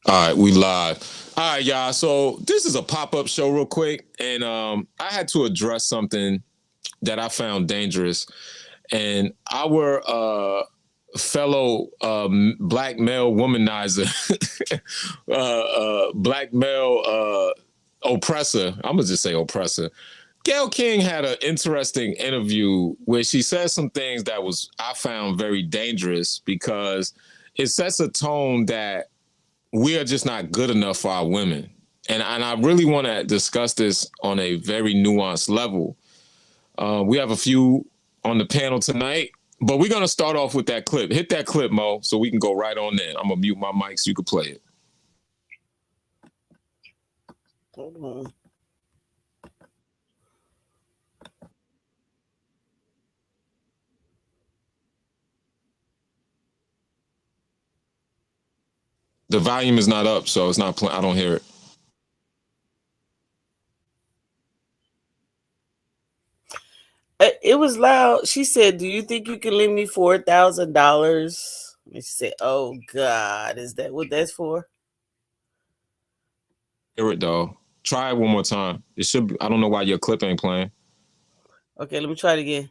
All right, we live. All right, y'all. So this is a pop-up show real quick. And I had to address something that I found dangerous. And our fellow black male womanizer, black male oppressor, I'm gonna just say oppressor. Gayle King had an interesting interview where she said some things that was I found very dangerous because it sets a tone that we are just not good enough for our women. And I really want to discuss this on a very nuanced level. We have a few on the panel tonight, but we're going to start off with that clip. Hit that clip, Mo, so we can go right on there. I'm going to mute my mic so you can play it. Hold on. The volume is not up, so it's not playing. I don't hear it. It was loud. She said, "Do you think you can lend me $4,000?" And she said, "Oh God, is that what that's for?" Hear it though. Try it one more time. It should be, I don't know why your clip ain't playing. Okay, let me try it again.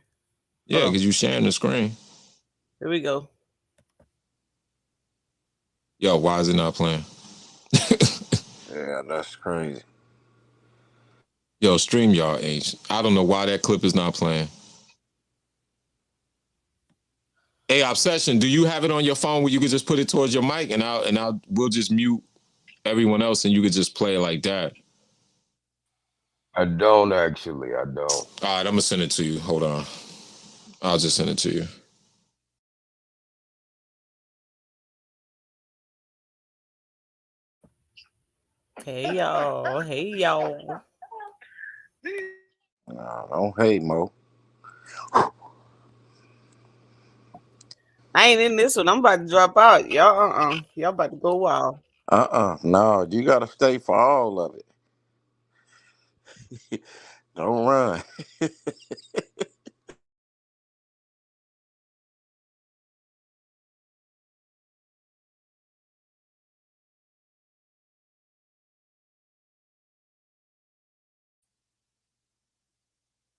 Yeah, because you sharing the screen. Here we go. Yo, why is it not playing? Yeah, that's crazy. Yo, StreamYard ain't. I don't know why that clip is not playing. Hey, Obsession, do you have it on your phone where you could just put it towards your mic and we'll just mute everyone else and you could just play it like that? I don't actually. I don't. All right, I'm gonna send it to you. Hold on. I'll just send it to you. Hey y'all. Hey y'all. No, don't hate, Mo. I ain't in this one. I'm about to drop out. Y'all, y'all about to go wild. No, you gotta stay for all of it. Don't run.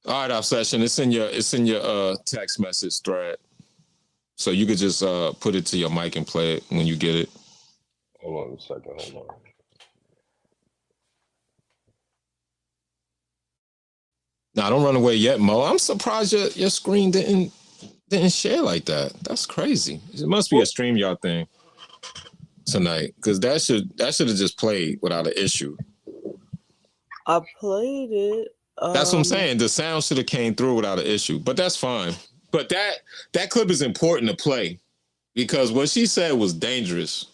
All right, Obsession, it's in your text message thread. So you could just put it to your mic and play it when you get it. Hold on a second. Hold on. Now don't run away yet, Mo. I'm surprised your screen didn't share like that. That's crazy. It must be a StreamYard thing tonight because that should have just played without an issue. I played it. That's what I'm saying. The sound should have came through without an issue, but that's fine. But that clip is important to play because what she said was dangerous.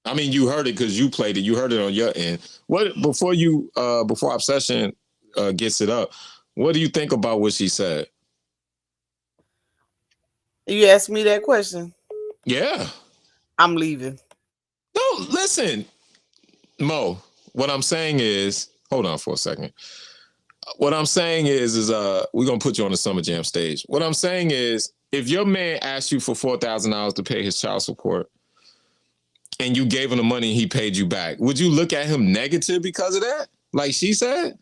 I mean, you heard it because you played it. You heard it on your end. What before Obsession gets it up? What do you think about what she said? You asked me that question. Yeah. I'm leaving. No, listen, Mo. What I'm saying is, hold on for a second. What I'm saying is we're gonna put you on the Summer Jam stage. What I'm saying is, if your man asked you for $4,000 to pay his child support, and you gave him the money and he paid you back, would you look at him negative because of that? Like she said?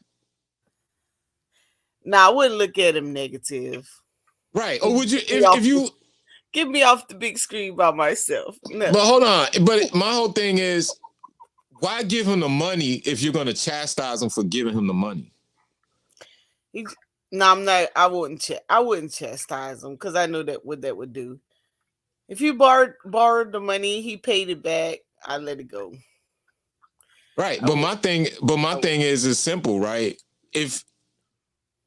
Now I wouldn't look at him negative. Right. Or would you if you get me off the big screen by myself? No. But hold on. But my whole thing is, why give him the money if you're gonna chastise him for giving him the money? No, I'm not. I wouldn't chastise him because I know what that would do. If you borrowed the money, he paid it back. I let it go. Right. But my thing is simple, right? If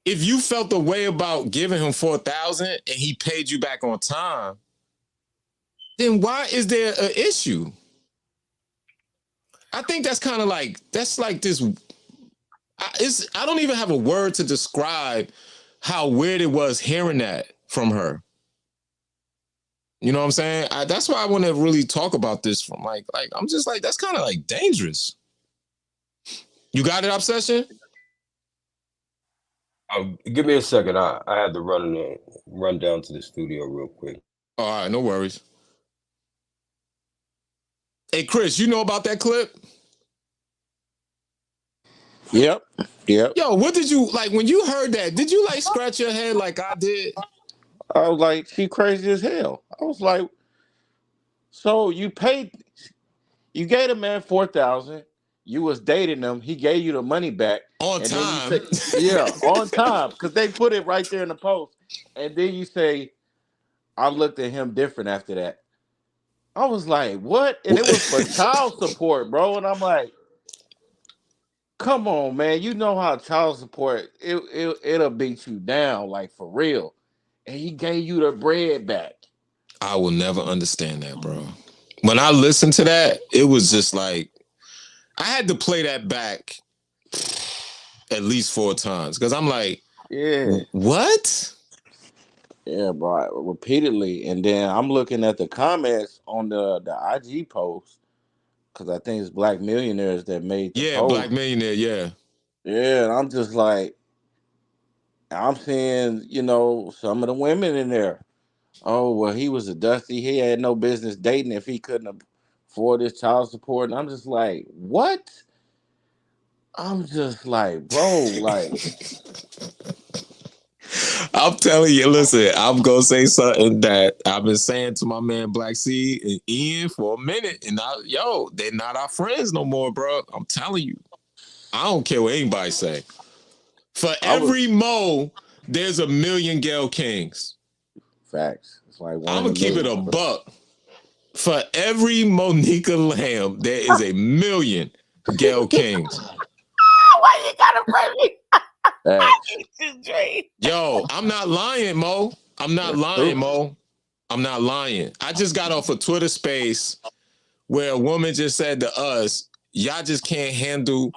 you felt the way about giving him $4,000 and he paid you back on time, then why is there an issue? I think that's kind of like this. I don't even have a word to describe how weird it was hearing that from her. You know what I'm saying? That's why I want to really talk about this from like I'm just like that's kind of like dangerous. You got it, Obsession? Give me a second. I had to run down to the studio real quick. All right, no worries. Hey, Chris, you know about that clip? Yep. Yo, what did you like when you heard that? Did you like scratch your head like I did? I was like, she crazy as hell. I was like, so you gave the man 4,000. You was dating him. He gave you the money back, On and then you time. say, yeah, on time, because they put it right there in the post. And then you say, I looked at him different after that. I was like, what? And it was for child support, bro. And I'm like, come on, man. You know how child support it'll beat you down, like for real. And he gave you the bread back. I will never understand that, bro. When I listened to that, it was just like I had to play that back at least 4 times because I'm like, Yeah. what? Yeah, bro, repeatedly. And then I'm looking at the comments on the IG post because I think it's Black Millionaires that made the Yeah, Black post. Millionaire, yeah. Yeah, and I'm just like, I'm seeing, some of the women in there. Oh, well, he was a dusty. He had no business dating if he couldn't afford his child support. And I'm just like, what? I'm just like, bro, like, I'm telling you, listen, I'm gonna say something that I've been saying to my man Black C and Ian for a minute, and they're not our friends no more, bro. I'm telling you, I don't care what anybody say. For I was every Mo, there's a million Gayle Kings. facts. It's like one I'm in a gonna keep it million. a buck. For every Monica Lamb, there is a million Gayle Kings. Why you gotta bring me? Facts. Yo, I'm not lying, Mo. I'm not That's lying, true. Mo. I'm not lying. I just got off a Twitter space where a woman just said to us, y'all just can't handle.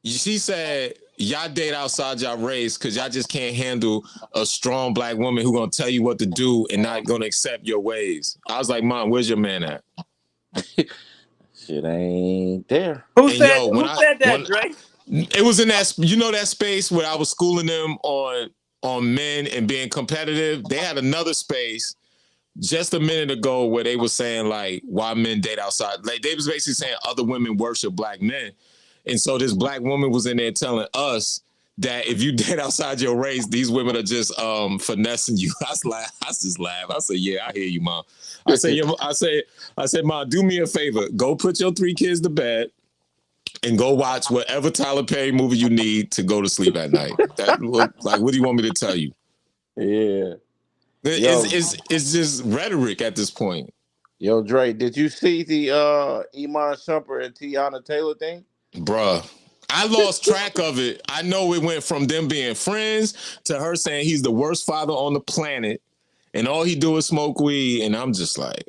She said, y'all date outside y'all race because y'all just can't handle a strong Black woman who gonna tell you what to do and not gonna accept your ways. I was like, Mom, where's your man at? Shit ain't there. Who And said yo, who said that, Dre? it was in that space where I was schooling them on men and being competitive. They had another space just a minute ago where they were saying like why men date outside. Like they was basically saying other women worship Black men. And so this Black woman was in there telling us that if you date outside your race, these women are just finessing you. I just laugh. I said, yeah, I hear you, Mom. I said, Mom, do me a favor. Go put your 3 kids to bed and go watch whatever Tyler Perry movie you need to go to sleep at night. What do you want me to tell you? Yeah. It's just rhetoric at this point. Yo, Dre, did you see the Iman Shumpert and Tiana Taylor thing? Bruh. I lost track of it. I know it went from them being friends to her saying he's the worst father on the planet and all he do is smoke weed. And I'm just like,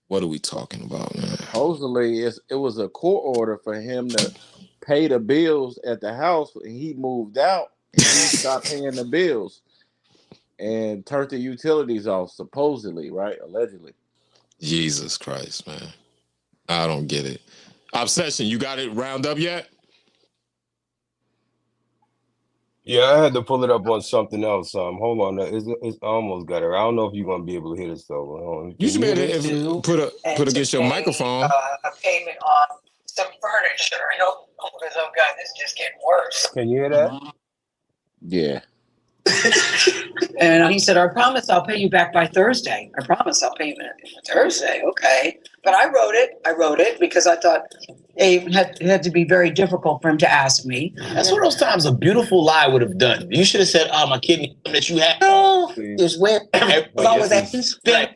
what are we talking about, man? Supposedly, it was a court order for him to pay the bills at the house, and he moved out and he stopped paying the bills and turned the utilities off, supposedly, right? Allegedly. Jesus Christ, man. I don't get it. Obsession, you got it round up yet? Yeah, I had to pull it up on something else. Hold on, it's almost got it. I don't know if you're gonna be able to hear this though. You should be able this? to put against your microphone. A payment on some furniture. I know, oh God, this is just getting worse. Can you hear that? Yeah. And he said, I promise I'll pay you back by Thursday. I promise I'll pay you by Thursday. Okay. But I wrote it because I thought it had to be very difficult for him to ask me. That's one of those times a beautiful lie would have done. You should have said, oh, my kidney that you had. No, is where I was at his I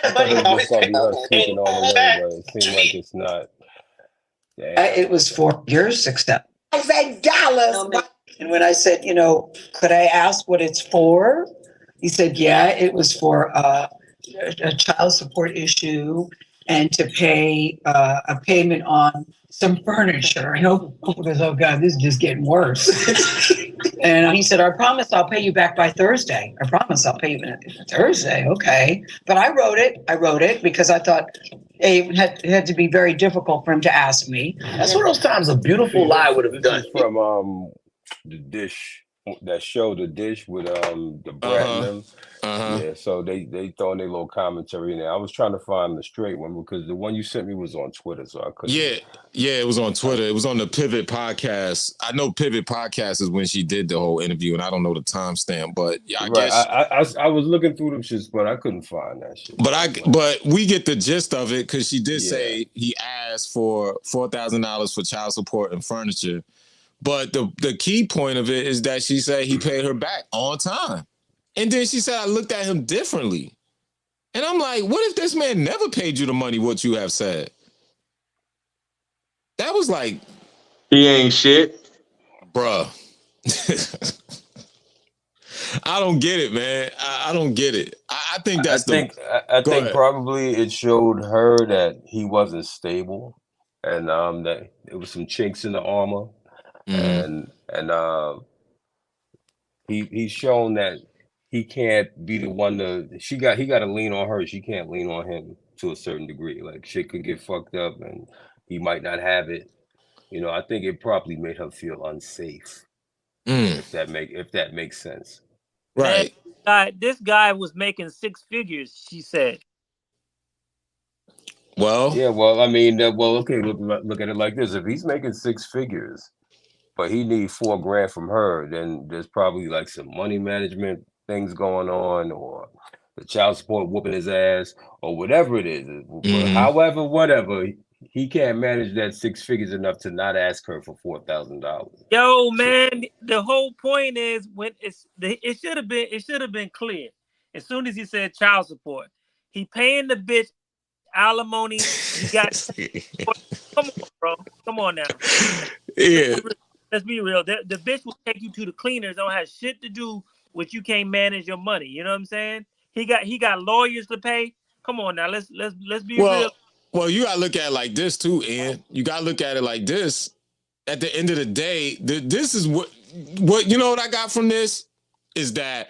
thought it was just gonna be her speaking all the way, but it seems like it's not. It was for your $6,000. And when I said, could I ask what it's for? He said, yeah, it was for a child support issue and to pay a payment on some furniture. I know, because, oh God, this is just getting worse. And he said, I promise I'll pay you back by Thursday. I promise I'll pay you by Thursday. Okay. But I wrote it because I thought it had to be very difficult for him to ask me. That's one of those times a beautiful lie would have done. From the Dish that show, The Dish, with the Brat and them. Yeah, so they throwing their little commentary in there. I was trying to find the straight one because the one you sent me was on Twitter, so I couldn't. Yeah, it was on Twitter. It was on the Pivot podcast. I know Pivot podcast is when she did the whole interview, and I don't know the timestamp, but I Right, guess I was looking through them shits, but I couldn't find that shit. But we get the gist of it because she did say he asked for $4,000 for child support and furniture. But the key point of it is that she said he paid her back on time. And then she said, I looked at him differently. And I'm like, what if this man never paid you the money, what you have said? That was like... He ain't shit. Bruh. I don't get it, man. I don't get it. I think that's I think probably it showed her that he wasn't stable, and that it was some chinks in the armor, and he's shown that he can't be the one to. He got to lean on her. She can't lean on him to a certain degree. Like shit could get fucked up, and he might not have it. You know, I think it probably made her feel unsafe. If that makes sense. Right. This guy was making 6 figures, she said. Well, yeah, well, I mean, okay, look at it like this. If he's making 6 figures, but he needs $4 grand from her, then there's probably like some money management things going on, or the child support whooping his ass, or whatever it is. But however, whatever, he can't manage that 6 figures enough to not ask her for $4,000. Yo, man, the whole point is it should have been clear. As soon as he said child support, he paying the bitch alimony. He got come on, bro. Come on now. Yeah. Let's be real. The bitch will take you to the cleaners. Don't have shit to do with you can't manage your money. You know what I'm saying? He got lawyers to pay. Come on now. Let's be real. Well, you gotta look at it like this too, Ian. You gotta look at it like this. At the end of the day, this is what you know what I got from this is that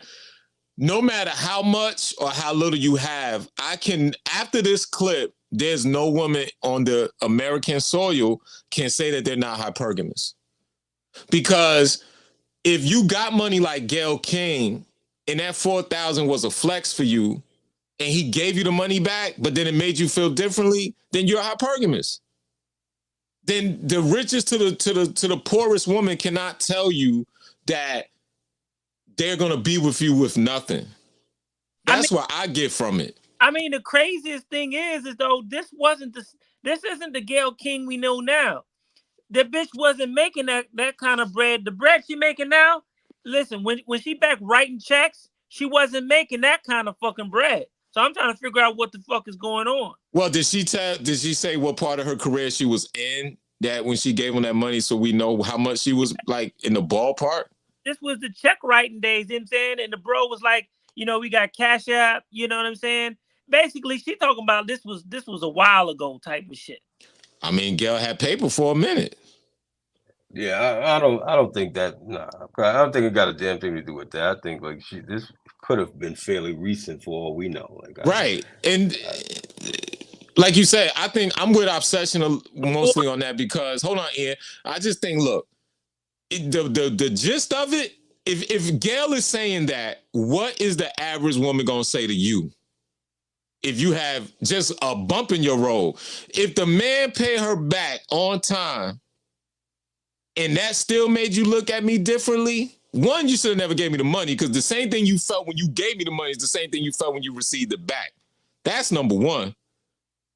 no matter how much or how little you have, after this clip, there's no woman on the American soil can say that they're not hypergamous. Because if you got money like Gayle King and that 4,000 was a flex for you, and he gave you the money back, but then it made you feel differently, then you're hypergamous. Then the richest to the poorest woman cannot tell you that they're gonna be with you with nothing. That's what I get from it. I mean, the craziest thing is though this isn't the Gayle King we know now. The bitch wasn't making that kind of bread. The bread she making now, listen, when she back writing checks, she wasn't making that kind of fucking bread. So I'm trying to figure out what the fuck is going on. Well, did she say what part of her career she was in that when she gave him that money so we know how much she was like in the ballpark? This was the check writing days, you know what I'm saying? And the bro was like, you know, we got Cash App, you know what I'm saying? Basically, she talking about this was a while ago type of shit. I mean, Gayle had paper for a minute. Yeah, I don't think that. Nah, I don't think it got a damn thing to do with that. I think like this could have been fairly recent for all we know. Right, and like you said, I think I'm with Obsession mostly on that because hold on, Ian. I just think, look, the gist of it. If Gayle is saying that, what is the average woman gonna say to you? If you have just a bump in your road, if the man pay her back on time, and that still made you look at me differently, one, you should have never gave me the money because the same thing you felt when you gave me the money is the same thing you felt when you received it back. That's number one,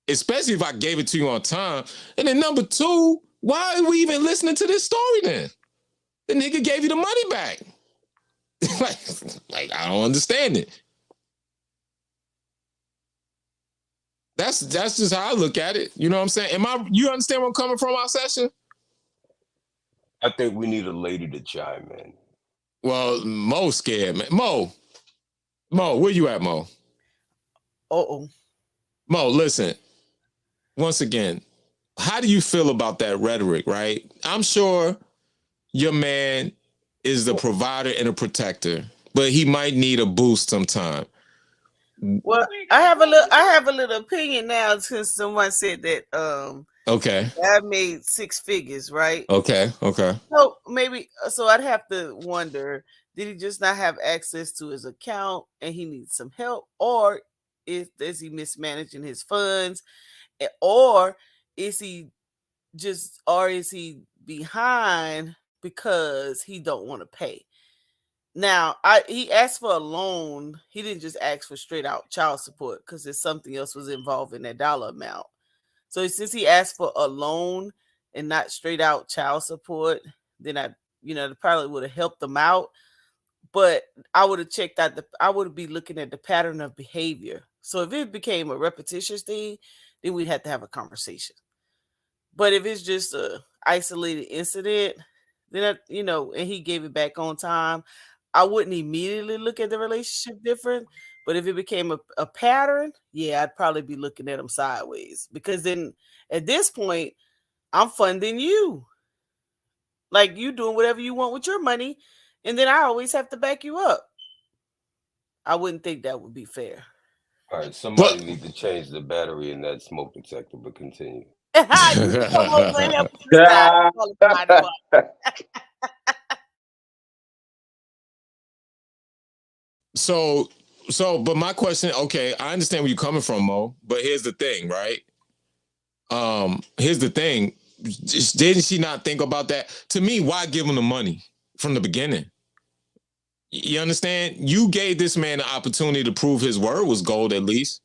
especially if I gave it to you on time. And then number two, why are we even listening to this story then? The nigga gave you the money back. like I don't understand it. That's just how I look at it. You know what I'm saying? You understand where I'm coming from, Obsession? I think we need a lady to chime in. Well, Mo's scared, man. Mo, where you at, Mo? Mo, listen. Once again, how do you feel about that rhetoric, right? I'm sure your man is the provider and a protector, but he might need a boost sometime. Well, I have a little opinion now since someone said that okay, I made 6 figures, right? Okay. So maybe so I'd have to wonder, did he just not have access to his account and he needs some help, or is he mismanaging his funds, or is he is he behind because he don't want to pay? Now, he asked for a loan. He didn't just ask for straight out child support because there's something else was involved in that dollar amount. So since he asked for a loan and not straight out child support, then it probably would have helped him out. But I would have checked out I would be looking at the pattern of behavior. So if it became a repetitious thing, then we'd have to have a conversation. But if it's just a isolated incident, then and he gave it back on time, I wouldn't immediately look at the relationship different. But if it became a pattern, yeah, I'd probably be looking at him sideways, because then at this point, I'm funding you. Like, you doing whatever you want with your money, and then I always have to back you up. I wouldn't think that would be fair. All right, somebody But need to change the battery in that smoke detector, but continue. You can come over and help me decide. Call somebody about so but my question, okay, I understand where you're coming from, Mo, but here's the thing, right? Here's the thing. Didn't she not think about that? To me, why give him the money from the beginning? You understand? You gave this man the opportunity to prove his word was gold, at least.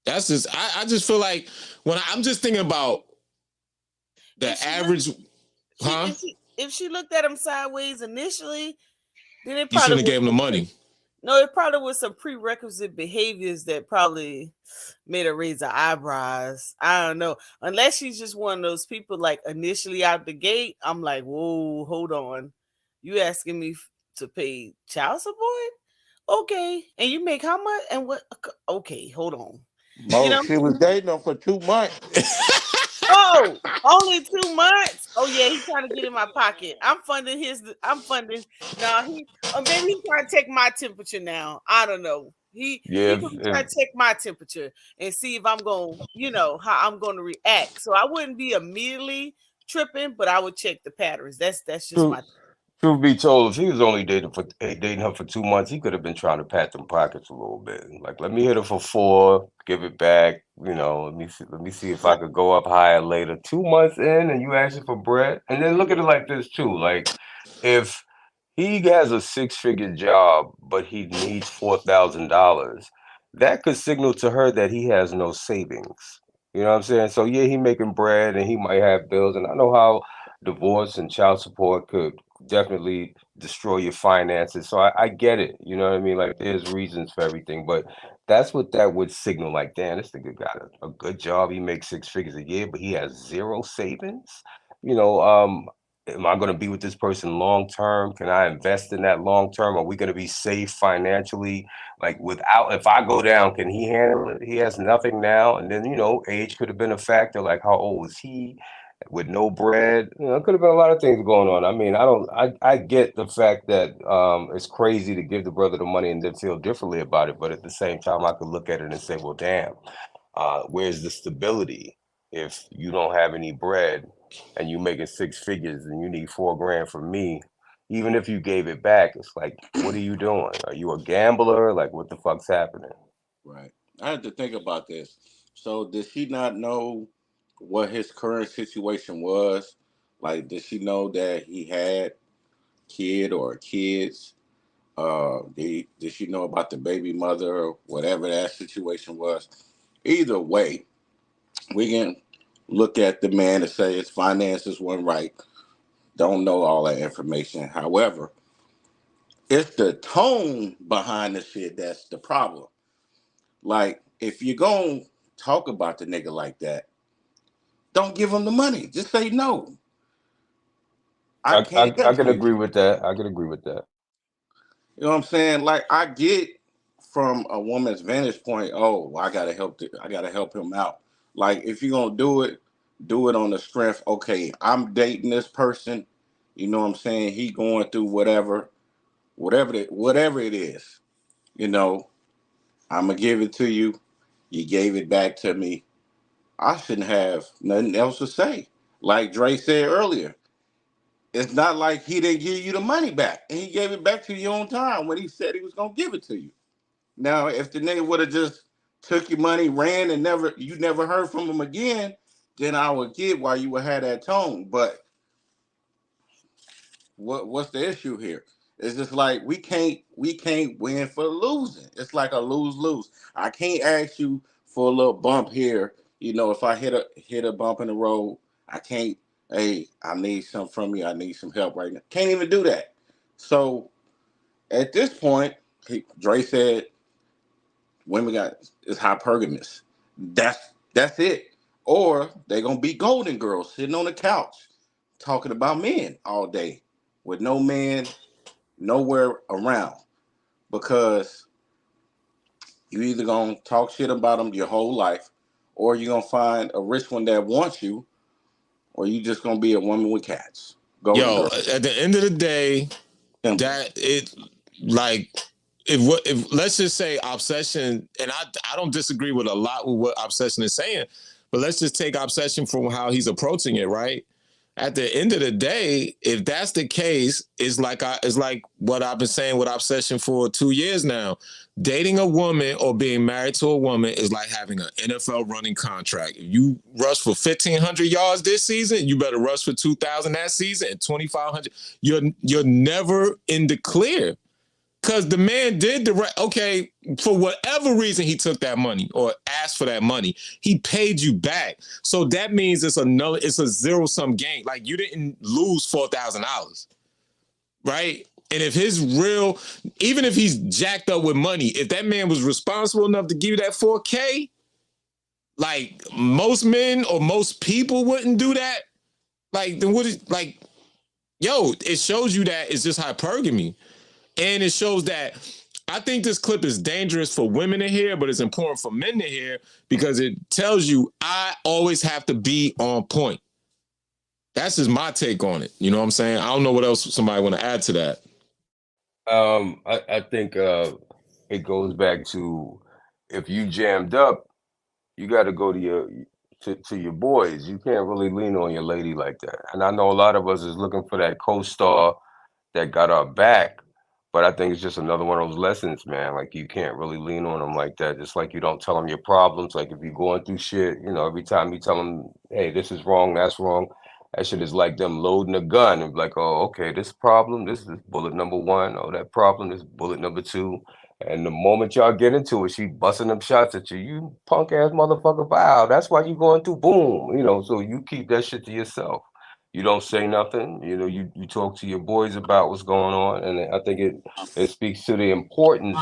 That's just, I just feel like when I'm just thinking about the average, huh? If she looked at him sideways initially, then it You probably shouldn't have gave him the money. No, it probably was some prerequisite behaviors that probably made her raise her eyebrows. I don't know. Unless she's just one of those people, like, initially out the gate, I'm like, whoa, hold on. You asking me to pay child support? Okay. And you make how much? And what? Okay, hold on. Mo, she was dating him for 2 months. Oh, only 2 months? Oh yeah, he's trying to get in my pocket. I'm funding. No, or maybe he's trying to take my temperature now. I don't know. He Yeah, could be trying to check my temperature and see if I'm going, how I'm going to react. So I wouldn't be immediately tripping, but I would check the patterns. That's just my. Truth be told, if he was only dating her for 2 months, he could have been trying to pat them pockets a little bit. Like, let me hit her for 4, give it back. Let me see if I could go up higher later. 2 months in, and you asking for bread, and then look at it like this too. Like, if he has a 6-figure job, but he needs $4,000, that could signal to her that he has no savings. You know what I'm saying? So yeah, he making bread and he might have bills, and I know how divorce and child support could definitely destroy your finances. So I get it. You know what I mean? Like, there's reasons for everything, but that's what that would signal. Like, damn, this nigga got a good job. He makes 6 figures a year, but he has zero savings. You know, am I going to be with this person long term? Can I invest in that long term? Are we going to be safe financially? Like, if I go down, can he handle it? He has nothing now. And then, age could have been a factor. Like, how old was he? With no bread, it could have been a lot of things going on. I mean, I get the fact that it's crazy to give the brother the money and then feel differently about it. But at the same time, I could look at it and say, well, damn, where's the stability if you don't have any bread and you making 6 figures and you need 4 grand from me? Even if you gave it back, it's like, what are you doing? Are you a gambler? Like, what the fuck's happening? Right. I had to think about this. So, did she not know what his current situation was? Like, did she know that he had kid or kids? Did she know about the baby mother or whatever that situation was? Either way, we can look at the man and say his finances weren't right. Don't know all that information. However, it's the tone behind the shit that's the problem. Like, if you're going to talk about the nigga like that, don't give him the money. Just say no. I can't I help can you. agree with that. I can agree with that. You know what I'm saying? Like, I get from a woman's vantage point. Oh, I gotta help him out. Like, if you're gonna do it on the strength. Okay, I'm dating this person. You know what I'm saying? He going through whatever it is. You know, I'm gonna give it to you. You gave it back to me. I shouldn't have nothing else to say. Like Dre said earlier, it's not like he didn't give you the money back, and he gave it back to you on time when he said he was gonna give it to you. Now, if the nigga would have just took your money, ran, and you never heard from him again, then I would get why you would have that tone. But what's the issue here? It's just like we can't win for losing. It's like a lose-lose. I can't ask you for a little bump here. You know, if I hit a bump in the road, I can't. Hey, I need something from you. I need some help right now. Can't even do that. So at this point, Dre said women got is hypergamous. That's it. Or they're gonna be golden girls sitting on the couch talking about men all day with no man nowhere around because you either gonna talk shit about them your whole life, or you're gonna find a rich one that wants you, or you just gonna be a woman with cats. Golden Yo, girl. at the end of the day, Simple. that it like if let's just say Obsession, and I don't disagree with a lot with what Obsession is saying, but let's just take Obsession from how he's approaching it, right? At the end of the day, if that's the case, it's like what I've been saying with Obsession for 2 years now. Dating a woman or being married to a woman is like having an NFL running contract. If you rush for 1,500 yards this season, you better rush for 2,000 that season and 2,500. You're never in the clear. Because the man did the right, okay, for whatever reason he took that money or asked for that money, he paid you back. So that means it's a zero-sum game. Like you didn't lose $4,000, right? And if even if he's jacked up with money, if that man was responsible enough to give you that 4K, like most men or most people wouldn't do that, like then it shows you that it's just hypergamy. And it shows that I think this clip is dangerous for women to hear, but it's important for men to hear because it tells you I always have to be on point. That's just my take on it. You know what I'm saying? I don't know what else somebody want to add to that. I think it goes back to if you jammed up, you got to go to your boys. You can't really lean on your lady like that. And I know a lot of us is looking for that co-star that got our back. But I think it's just another one of those lessons, man. Like you can't really lean on them like that. Just like you don't tell them your problems. Like if you're going through shit, every time you tell them, hey, this is wrong, that's wrong. That shit is like them loading a gun and be like, oh, okay, this problem, this is bullet number one. Oh, that problem is bullet number two. And the moment y'all get into it, she busting them shots at you. You punk ass motherfucker. Wow, that's why you going through boom. So you keep that shit to yourself. You don't say nothing. You talk to your boys about what's going on, and I think it speaks to the importance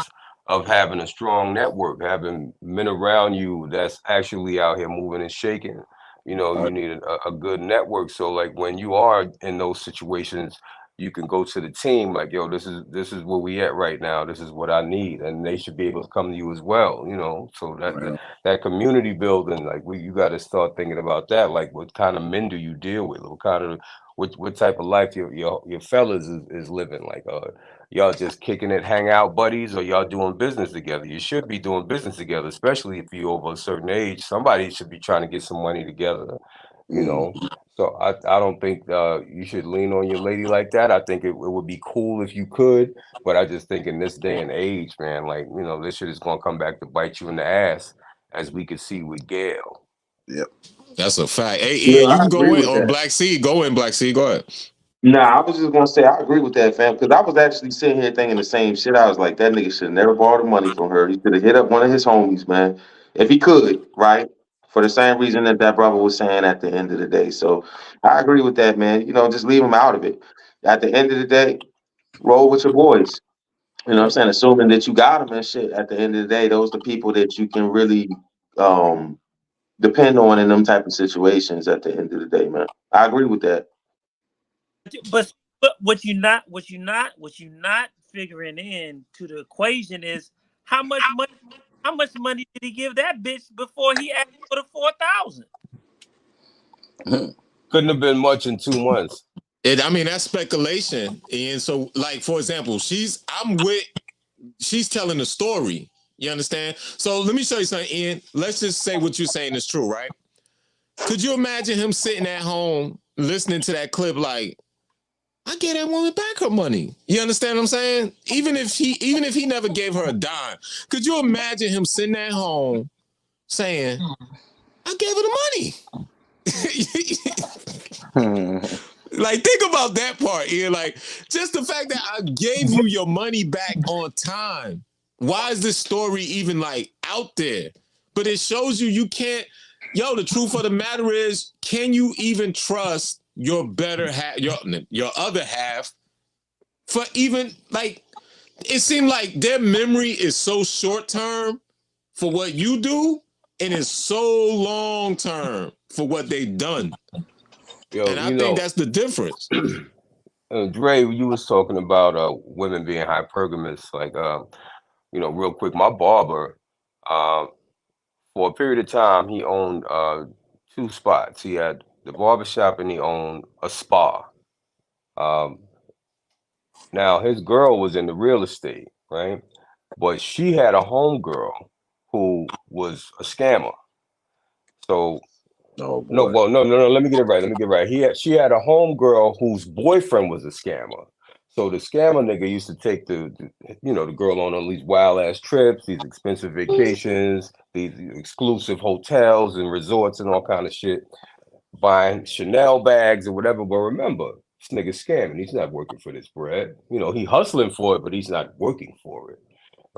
of having a strong network, having men around you that's actually out here moving and shaking. You need a good network. So like when you are in those situations, you can go to the team like, yo, this is where we at right now. This is what I need, and they should be able to come to you as well. So that community building, like you got to start thinking about that. Like, what kind of men do you deal with? What type of life your fellas is living? Like, y'all just kicking it, hang out buddies, or y'all doing business together? You should be doing business together, especially if you're over a certain age. Somebody should be trying to get some money together. So I don't think you should lean on your lady like that. I think it would be cool if you could, but I just think in this day and age, man, like this shit is gonna come back to bite you in the ass, as we could see with Gayle. Yep. That's a fact. Hey, Ian, you can go in, or Black Sea, go in, Black Sea, go ahead. Nah, I was just gonna say I agree with that, fam. Because I was actually sitting here thinking the same shit. I was like, that nigga should have never borrowed the money from her. He should have hit up one of his homies, man, if he could, right? For the same reason that brother was saying at the end of the day. So I agree with that, man. Just leave him out of it. At the end of the day, roll with your boys. You know what I'm saying? Assuming that you got them and shit. At the end of the day, those are the people that you can really um depend on in them type of situations. At the end of the day, man, I agree with that. But what you not figuring in to the equation is how much money did he give that bitch before he asked for the 4,000? Couldn't have been much in 2 months. That's speculation. And so, like, for example, she's telling the story. You understand? So let me show you something, Ian. Let's just say what you're saying is true, right? Could you imagine him sitting at home listening to that clip like, I gave that woman back her money. You understand what I'm saying? Even if he never gave her a dime, could you imagine him sitting at home saying, I gave her the money? Like, think about that part here. Like, just the fact that I gave you your money back on time. Why is this story even like out there? But it shows you can't. Yo, the truth of the matter is, can you even trust your better half, your other half, for even like? It seemed like their memory is so short term for what you do, and it's so long term for what they've done. Yo, And I think that's the difference. Dre, you was talking about women being hypergamous. Like, real quick, my barber, for a period of time, he owned two spots. He had the barber shop and he owned a spa. Um, Now his girl was in the real estate, right? But she had a homegirl who was a scammer. So Oh no, boy. well, no. Let me get it right. She had a homegirl whose boyfriend was a scammer. So the scammer nigga used to take the girl on all these wild ass trips, these expensive vacations, these exclusive hotels and resorts and all kind of shit, buying Chanel bags or whatever. But remember, this nigga's scamming. He's not working for this bread. He hustling for it, but he's not working for it,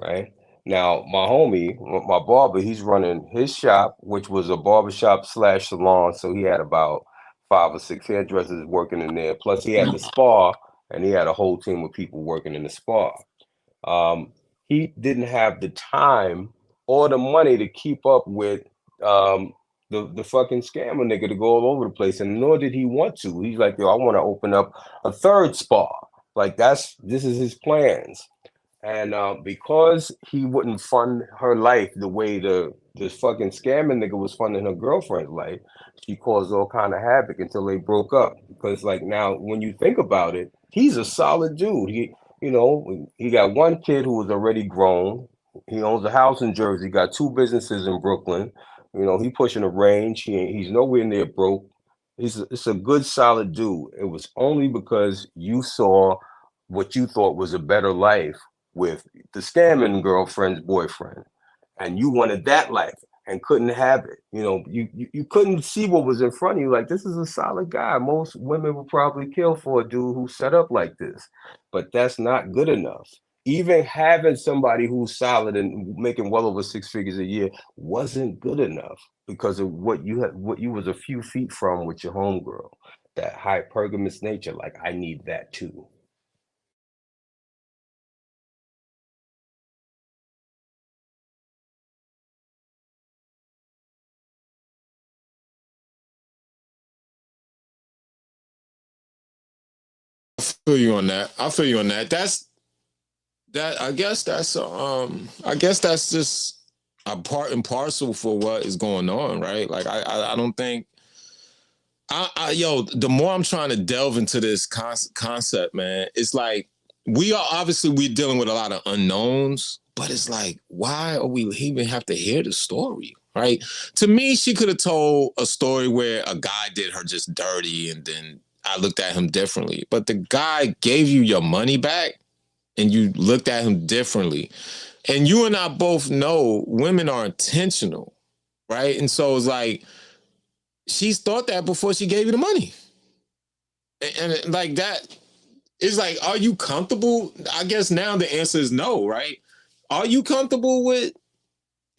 right? Now, my homie, my barber, he's running his shop, which was a barbershop slash salon. So he had about 5 or 6 hairdressers working in there. Plus, he had the spa, and he had a whole team of people working in the spa. Um, he didn't have the time or the money to keep up with um, the fucking scammer nigga to go all over the place, and nor did he want to. He's like, yo, I want to open up a third spa. Like this is his plans. And because he wouldn't fund her life the way this fucking scamming nigga was funding her girlfriend's life, she caused all kind of havoc until they broke up. Because like now, when you think about it, he's a solid dude. He got one kid who was already grown. He owns a house in Jersey. Got 2 businesses in Brooklyn. He pushing a range. He's nowhere near broke. It's a good solid dude. It was only because you saw what you thought was a better life with the scamming girlfriend's boyfriend, and you wanted that life and couldn't have it. You couldn't see what was in front of you. Like, this is a solid guy. Most women would probably kill for a dude who's set up like this, but that's not good enough. Even having somebody who's solid and making well over 6 figures a year wasn't good enough because of what you was a few feet from with your homegirl. That hypergamous nature, like, I need that too. Feel you on that. I feel you on that. I guess that's just a part and parcel for what is going on, right? Like I don't think the more I'm trying to delve into this concept, man, it's like we're dealing with a lot of unknowns, but it's like, why are we even have to hear the story? Right? To me, she could have told a story where a guy did her just dirty and then I looked at him differently. But the guy gave you your money back and you looked at him differently. And you and I both know women are intentional, right? And so it's like, she's thought that before she gave you the money. And like that, it's like, are you comfortable? I guess now the answer is no, right? Are you comfortable with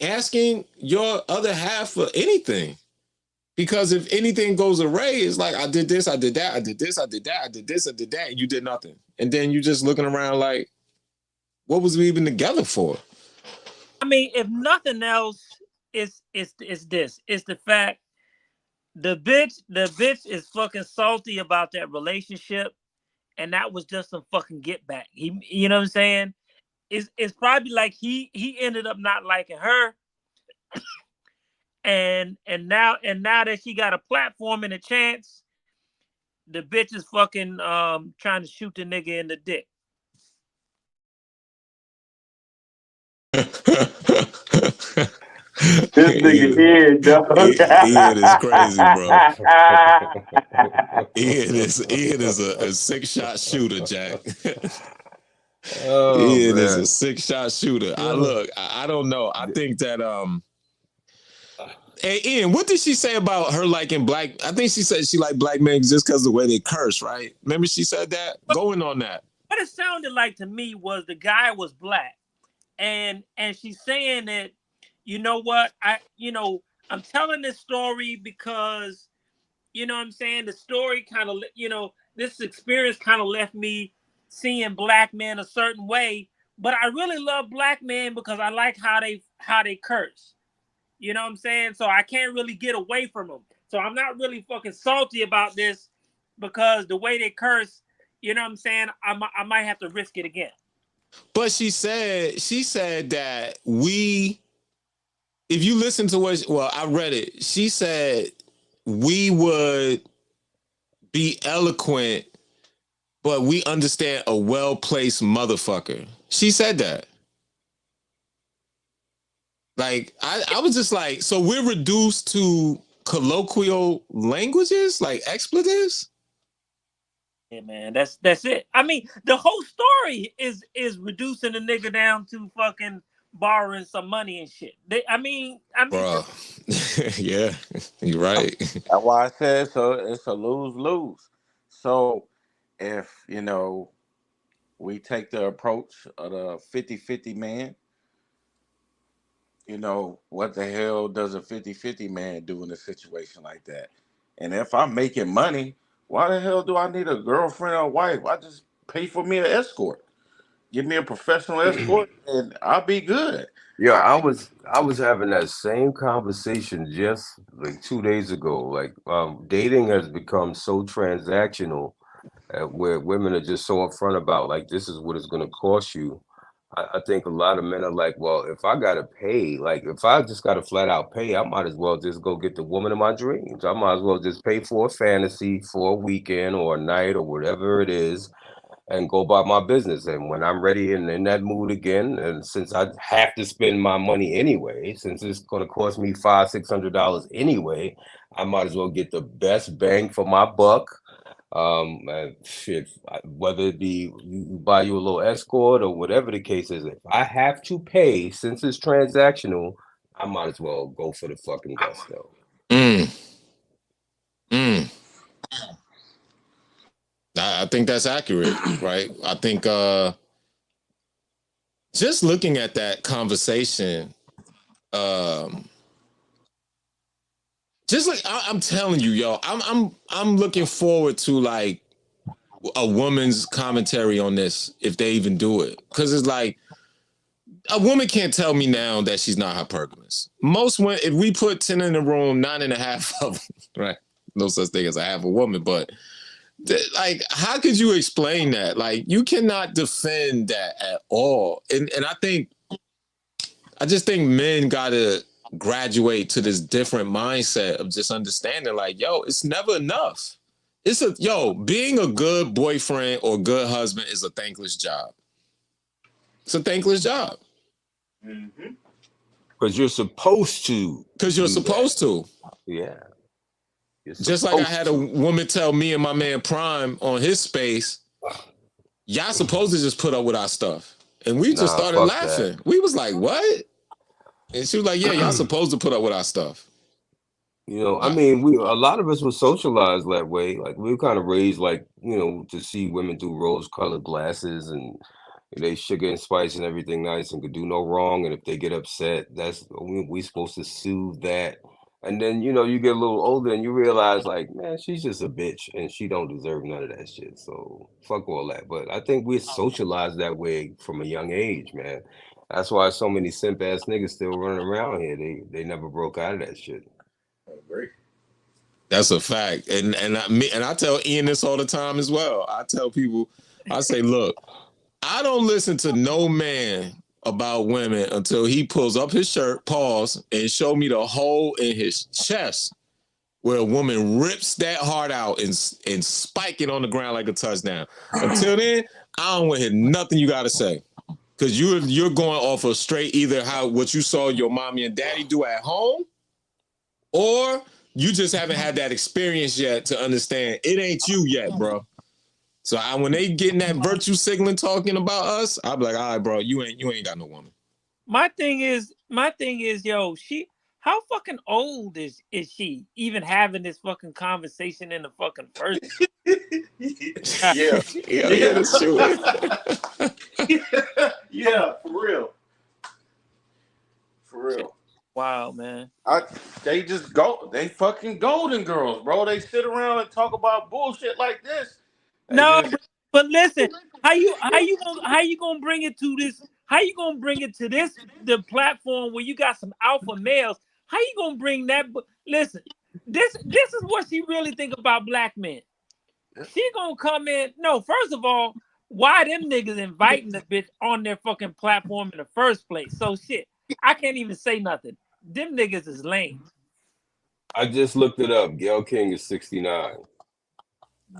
asking your other half for anything? Because if anything goes awry, it's like, I did this, I did that, I did this, I did that, I did this, I did that, and you did nothing. And then you just looking around like, what was we even together for? I mean, if nothing else, it's this. It's the fact the bitch is fucking salty about that relationship, and that was just some fucking get back. You know what I'm saying? It's probably like he ended up not liking her, and now that she got a platform and a chance, the bitch is fucking trying to shoot the nigga in the dick. This nigga here, dog. Ian is crazy, bro. Ian is a 6-shot shooter, Jack. Oh Ian is a man. 6-shot shooter. I don't know. I think that hey Ian, what did she say about her liking black? I think she said she liked black men just because of the way they curse, right? Remember she said that? Going on that. What it sounded like to me was the guy was black, and she's saying that, you know what, I'm telling this story because, you know what I'm saying, the story kind of, this experience kind of left me seeing black men a certain way, but I really love black men because I like how they curse. You know what I'm saying? So I can't really get away from them. So I'm not really fucking salty about this because the way they curse, you know what I'm saying, I might have to risk it again. But she said that if you listen to I read it. She said we would be eloquent, but we understand a well-placed motherfucker. She said that. Like, I was just like, so we're reduced to colloquial languages, like expletives? Yeah, man, that's it. I mean, the whole story is reducing the nigga down to fucking borrowing some money and shit. Bro. Yeah, you're right. That's why I said so. It's a lose-lose. So if we take the approach of the 50-50 man, what the hell does a 50-50 man do in a situation like that? And if I'm making money, why the hell do I need a girlfriend or wife? I just pay for me an escort. Give me a professional escort and I'll be good. Yeah, I was having that same conversation just like 2 days ago. Like, dating has become so transactional, where women are just so upfront about like this is what it's going to cost you. I think a lot of men are like, well, if I gotta pay, like if I just gotta flat out pay, I might as well just go get the woman of my dreams. I might as well just pay for a fantasy for a weekend or a night or whatever it is, and go about my business. And when I'm ready and in that mood again, and since I have to spend my money anyway, since it's going to cost me $500-600 anyway, I might as well get the best bang for my buck. And shit, whether it be you buy you a little escort or whatever the case is, if I have to pay, since it's transactional, I might as well go for the fucking gusto. Mm. I think that's accurate, right? I think just looking at that conversation, just like I'm telling you, yo, I'm looking forward to like a woman's commentary on this if they even do it, because it's like a woman can't tell me now that she's not hypergamous. Most women, if we put 10 in the room, 9.5 of them, right? No such thing as a half a woman, but like, how could you explain that? Like, you cannot defend that at all. And I just think men gotta graduate to this different mindset of just understanding, like, yo, it's never enough. Being a good boyfriend or good husband is a thankless job. It's a thankless job. Because you're supposed to. Because you're supposed to. Yeah. Just like I had a woman tell me and my man Prime on his space, y'all supposed to just put up with our stuff. And we just started laughing. That. We was like, what? And she was like, yeah, y'all supposed to put up with our stuff. I mean, a lot of us were socialized that way. Like, we were kind of raised like, to see women through rose-colored glasses, and they sugar and spice and everything nice and could do no wrong. And if they get upset, we supposed to soothe that. And then, you get a little older and you realize, like, man, she's just a bitch and she don't deserve none of that shit. So fuck all that. But I think we're socialized that way from a young age, man. That's why so many simp ass niggas still running around here. They never broke out of that shit. I agree. That's a fact. And I tell Ian this all the time as well. I tell people, I say, look, I don't listen to no man about women until he pulls up his shirt, pause, and show me the hole in his chest where a woman rips that heart out and spike it on the ground like a touchdown. Until then, I don't want to hear nothing you got to say. Because you're going off of straight either what you saw your mommy and daddy do at home, or you just haven't had that experience yet to understand it ain't you yet, bro. So when they getting that virtue signaling talking about us, I'll be like, all right, bro, you ain't got no woman. My thing is, yo, how fucking old is she even having this fucking conversation in the fucking first? Yeah. Yeah, that's true. Yeah, for real. For real. Wow, man. They fucking golden girls, bro. They sit around and talk about bullshit like this. No, but listen, how you gonna bring it to this? How you gonna bring it to the platform where you got some alpha males? How you gonna bring that? Listen, this is what she really think about black men. She gonna come in. No, first of all, why them niggas inviting the bitch on their fucking platform in the first place? So shit, I can't even say nothing. Them niggas is lame. I just looked it up. Gayle King is 69.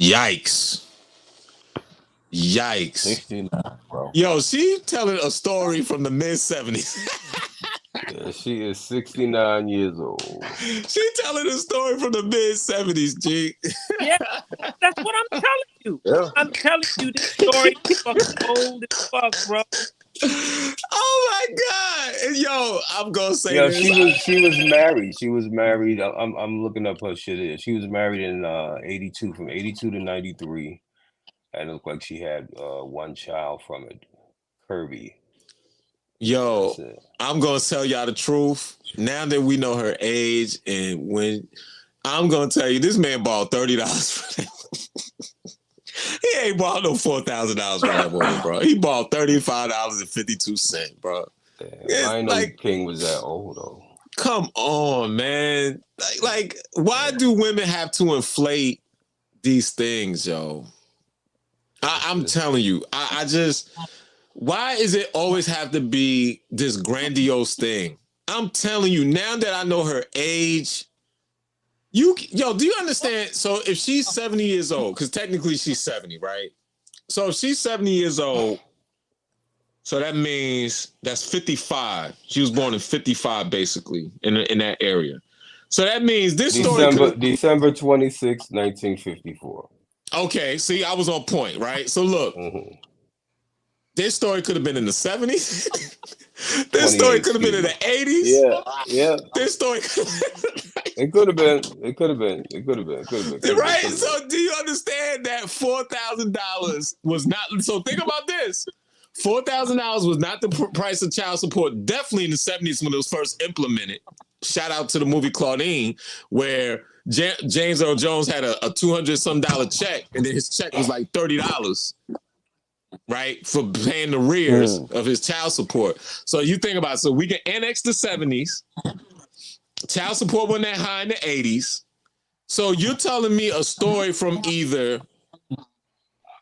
Yikes. 69, bro. Yo, she telling a story from the mid-70s. Yeah, she is 69 years old. She telling a story from the mid-70s, G. Yeah, that's what I'm telling you. Yeah. I'm telling you this story is fucking old as fuck, bro. Oh my God. And yo, I'm gonna say Yeah, this. she was married. She was married. I'm looking up her shit is. She was married in 82, from 82 to 93. And it looked like she had one child from it, Kirby. Yo, I'm gonna tell y'all the truth. Now that we know her age, and when I'm gonna tell you, this man bought $30 for that. He ain't bought no $4,000 for that woman, bro. He bought $35.52, bro. I didn't know King was that old though. Come on, man. Like, why do women have to inflate these things, yo? I'm telling you, I just, why is it always have to be this grandiose thing? I'm telling you, now that I know her age, do you understand? So if she's 70 years old, because technically she's 70, right? So if she's 70 years old, so that means that's 55. She was born in 55, basically, in that area. So that means this story December 26, 1954. Okay, see, I was on point, right? So look, this story could have been in the 70s. This story could have been in the 80s. Yeah. This story It could have been. It could have been. It could have been. Right? So do you understand that $4,000 was not, so think about this. $4,000 was not the price of child support, definitely in the 70s when it was first implemented. Shout out to the movie Claudine, where James Earl Jones had a $200-some check, and then his check was like $30, right, for paying the rears of his child support. So you think about it. So we can annex the 70s. Child support wasn't that high in the 80s. So you're telling me a story from either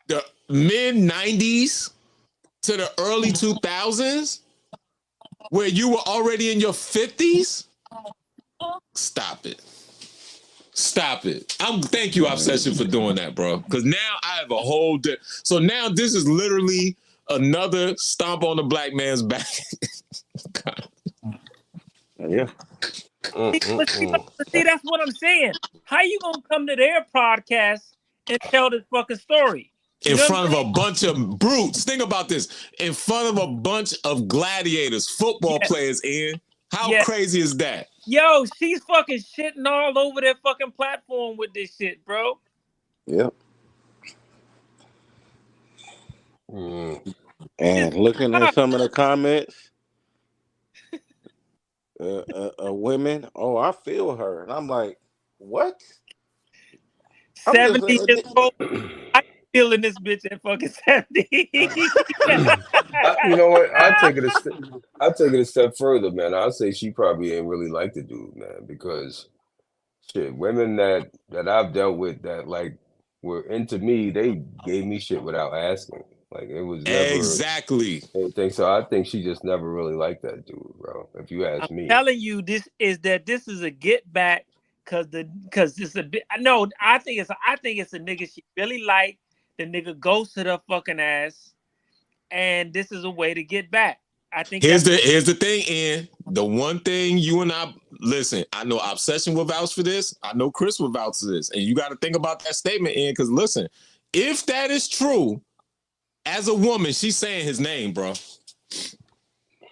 the mid-90s to the early 2000s where you were already in your 50s? Stop it. Stop it. Thank you, Obsession, for doing that, bro. Because now I have a whole so now this is literally another stomp on the black man's back. Yeah. But see, that's what I'm saying. How you gonna come to their podcast and tell this fucking story? In front of a bunch of brutes. Think about this. In front of a bunch of gladiators, football players, Ian. How crazy is that? Yo, she's fucking shitting all over their fucking platform with this shit, bro. Yep. And looking at some of the comments, women, I feel her. And I'm like, what? 70 years old. I'm feeling this bitch at fucking 70. You know what? I'll take it a step further, man. I'll say she probably ain't really like the dude, man, because shit, women that I've dealt with that like were into me, they gave me shit without asking. Like it was never exactly anything. So I think she just never really liked that dude, bro. If you ask me. I'm telling you, this is a get back because it's a bit. No, I think it's a nigga she really like. The nigga ghosted her fucking ass, and this is a way to get back. I think here's the thing, Ian. The one thing you and I listen, I know Obsession will vouch for this. I know Chris will vouch for this. And you got to think about that statement, Ian, because listen, if that is true, as a woman, she's saying his name, bro.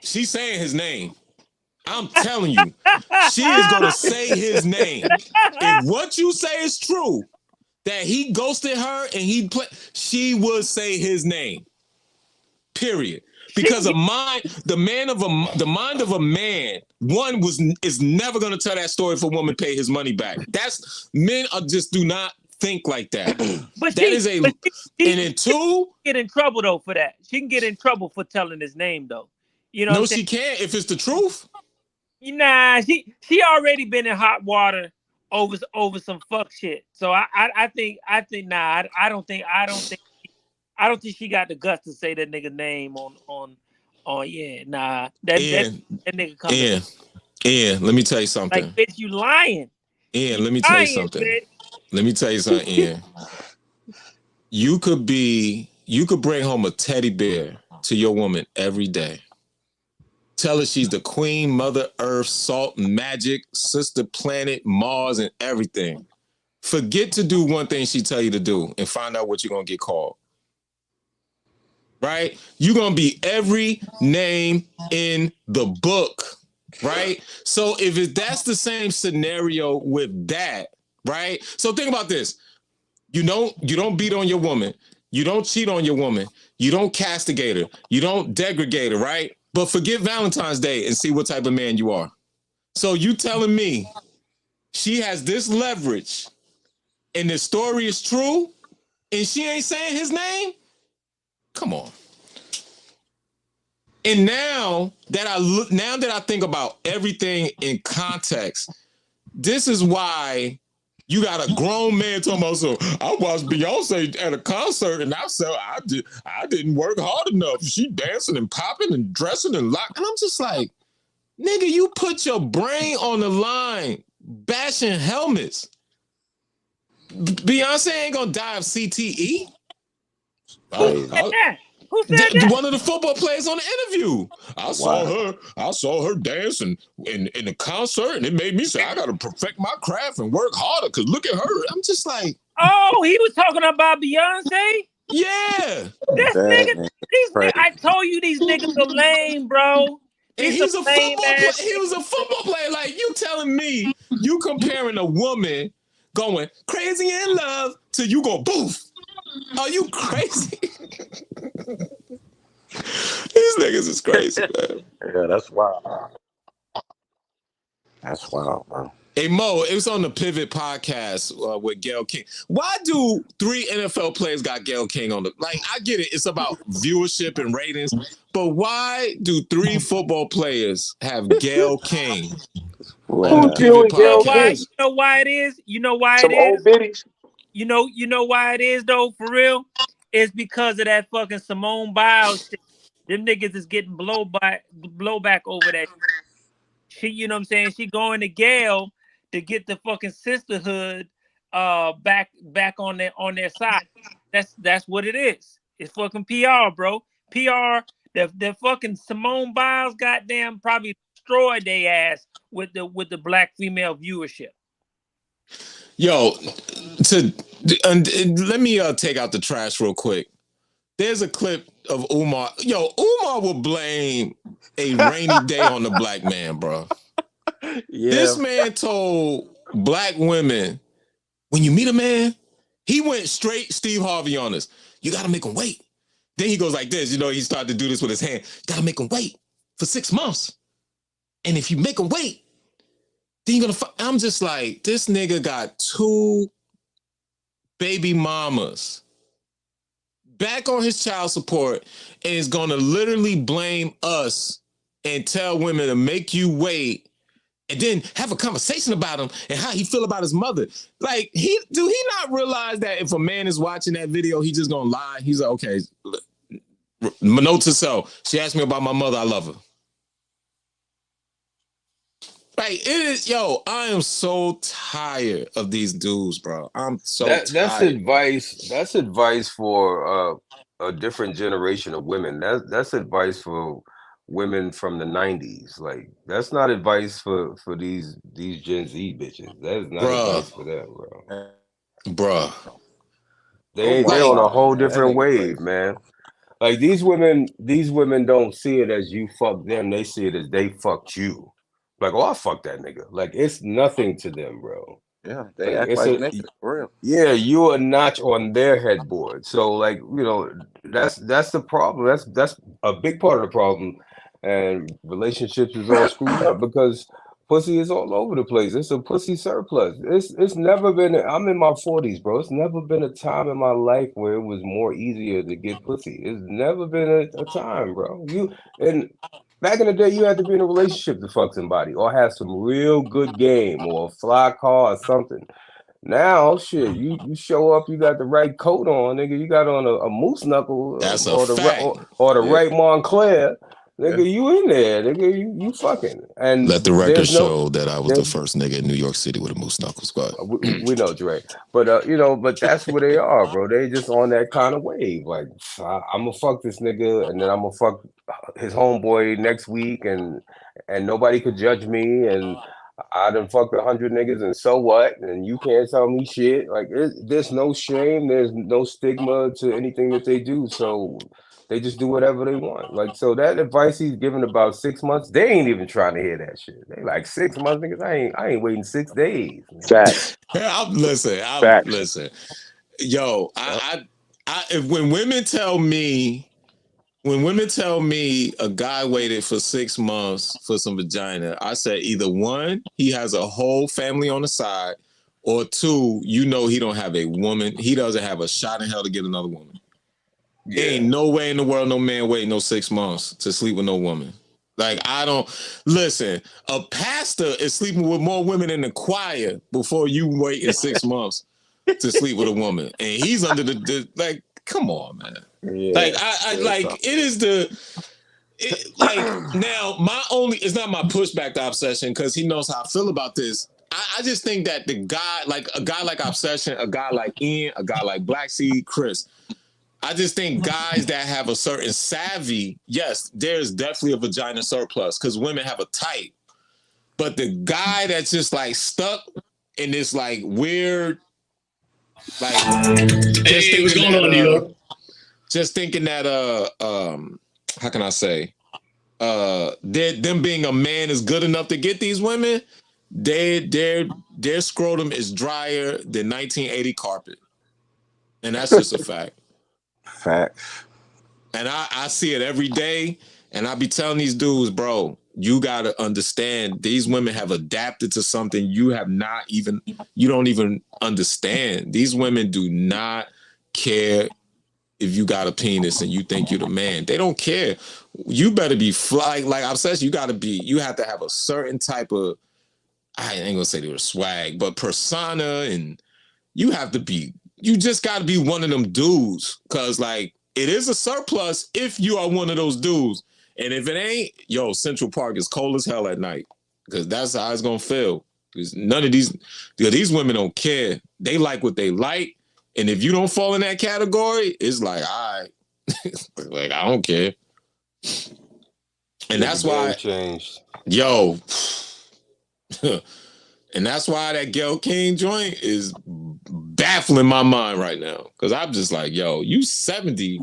She's saying his name. I'm telling you, she is gonna say his name. If what you say is true, that he ghosted her and she would say his name. Period. Because the mind of a man, is never gonna tell that story if a woman pay his money back. Men just do not think like that. And then two, get in trouble though for that. She can get in trouble for telling his name though. You know, no, she can't if it's the truth. Nah, she already been in hot water over some fuck shit. So I think nah, I don't think she got the guts to say that nigga name on yeah, nah. That nigga coming. Ian, let me tell you something. Like, bitch, you lying. Ian, let me tell you something. Bitch. Let me tell you something, Ian. You could bring home a teddy bear to your woman every day. Tell her she's the queen, Mother Earth, salt, magic, sister planet, Mars, and everything. Forget to do one thing she tell you to do and find out what you're going to get called. Right? You're going to be every name in the book. Right? So if that's the same scenario with that, right? So think about this. You don't beat on your woman. You don't cheat on your woman. You don't castigate her. You don't degrade her, right? But forget Valentine's Day and see what type of man you are. So you telling me she has this leverage and the story is true and she ain't saying his name? Come on. And now that I think about everything in context, this is why you got a grown man talking about, so I watched Beyonce at a concert and I didn't work hard enough. She dancing and popping and dressing and locking. And I'm just like, nigga, you put your brain on the line bashing helmets. Beyonce ain't gonna die of CTE. Who said that? One of the football players on the interview. I saw her dancing in the concert, and it made me say, I gotta perfect my craft and work harder. Cause look at her. I'm just like, oh, he was talking about Beyonce. Yeah, this nigga. I told you these niggas are lame, bro. And he's a football player. He was a football player. Like, you telling me you comparing a woman going crazy in love to you go boof. Are you crazy? These niggas is crazy, man. Yeah, that's wild. That's wild, bro. Hey, Mo, it was on the Pivot podcast with Gayle King. Why do 3 NFL players got Gayle King on the... Like, I get it. It's about viewership and ratings. But why do 3 football players have Gayle King on the Pivot podcast? You know why it is? You know why Some it is? old biddies. You know why it is, though, for real? It's because of that fucking Simone Biles shit. Them niggas is getting blowback over that shit. You know what I'm saying? She going to Gayle to get the fucking sisterhood back on their side. That's what it is. It's fucking PR, bro. PR. The fucking Simone Biles goddamn probably destroyed their ass with the black female viewership. Yo, let me take out the trash real quick. There's a clip of Umar. Yo, Umar will blame a rainy day on the black man, bro. Yeah. This man told black women, when you meet a man, he went straight Steve Harvey on us. You got to make him wait. Then he goes like this. You know, he started to do this with his hand. You got to make him wait for 6 months. And if you make him wait, then you're going to... I'm just like, this nigga got 2 baby mamas back on his child support and is going to literally blame us and tell women to make you wait and then have a conversation about him and how he feel about his mother. Like, do he not realize that if a man is watching that video, he just gonna lie? He's like, okay, note to self. She asked me about my mother. I love her. Like, it is, yo, I am so tired of these dudes, bro. I'm so tired. That's advice for a different generation of women. That's advice for women from the 90s. Like that's not advice for these Gen Z bitches. That is not Bruh, advice for them, bro. bruh. They my they're Like, on a God, whole man, that different nigga wave, crazy. man. Like these women don't see it as you fuck them. They see it as they fucked you. Like, oh, I fucked that nigga. Like it's nothing to them, bro. Yeah, they Like act it's like a niggas for real. yeah, you're a notch on their headboard. So like, that's the problem. That's a big part of the problem. And relationships is all screwed up because pussy is all over the place. It's a pussy surplus. It's never been I'm in my 40s, bro. It's never been a time in my life where it was more easier to get pussy. It's never been a time, bro. And back in the day you had to be in a relationship to fuck somebody or have some real good game or a fly car or something. Now, shit, you show up, you got the right coat on, nigga. You got on a moose knuckle that's a or the right fact. or the Yeah, right Montclair, yeah. nigga. You in there, nigga. You fucking, Let and the record there's no show that I was there. the first nigga in New York City with a moose knuckles. But We know Dre, but but that's where they are, bro. They just on that kind of wave. Like I'm gonna fuck this nigga, and then I'm gonna fuck his homeboy next week, and nobody could judge me, and I done fucked 100 niggas, and so what? And you can't tell me shit. Like there's no shame, there's no stigma to anything that they do. So they just do whatever they want. Like so that advice he's giving about 6 months, they ain't even trying to hear that shit. They like 6 months, niggas. I ain't waiting 6 days, man. Facts. I'm Facts. listen. Yo, Yep. if when women tell me a guy waited for 6 months for some vagina, I say either one, he has a whole family on the side, or two, he don't have a woman. He doesn't have a shot in hell to get another woman. Ain't Yeah. no way in the world no man waiting no 6 months to sleep with no woman. Like I don't listen. A pastor is sleeping with more women in the choir before you waiting 6 months to sleep with a woman, and he's under the like. Come on, man. Like Yeah. I Real like talk. it is like now my only it's not my pushback to Obsession because he knows how I feel about this. I just think that a guy like Obsession, a guy like Ian, a guy like Black Seed, Chris. I just think guys that have a certain savvy, yes, there's definitely a vagina surplus because women have a type. But the guy that's just like stuck in this like weird, like Hey, what's going on, New York? just thinking that how can I say? Them being a man is good enough to get these women, their scrotum is drier than 1980 carpet. And that's just a fact. Facts. And I see it every day. And I be telling these dudes, bro, you gotta understand these women have adapted to something you don't even understand. These women do not care if you got a penis and you think you're the man. They don't care. You better be like I'm saying, you have to have a certain type of, I ain't gonna say they were swag, but persona, and you just gotta be one of them dudes. Cause like it is a surplus if you are one of those dudes. And if it ain't, Central Park is cold as hell at night. Cause that's how it's gonna feel. Because these women don't care. They like what they like. And if you don't fall in that category, it's like, all right. Like, I don't care. And Yeah, the that's why, game changed. yo, and that's why that Gayle King joint is baffling my mind right now. Because I'm just like, yo, you 70,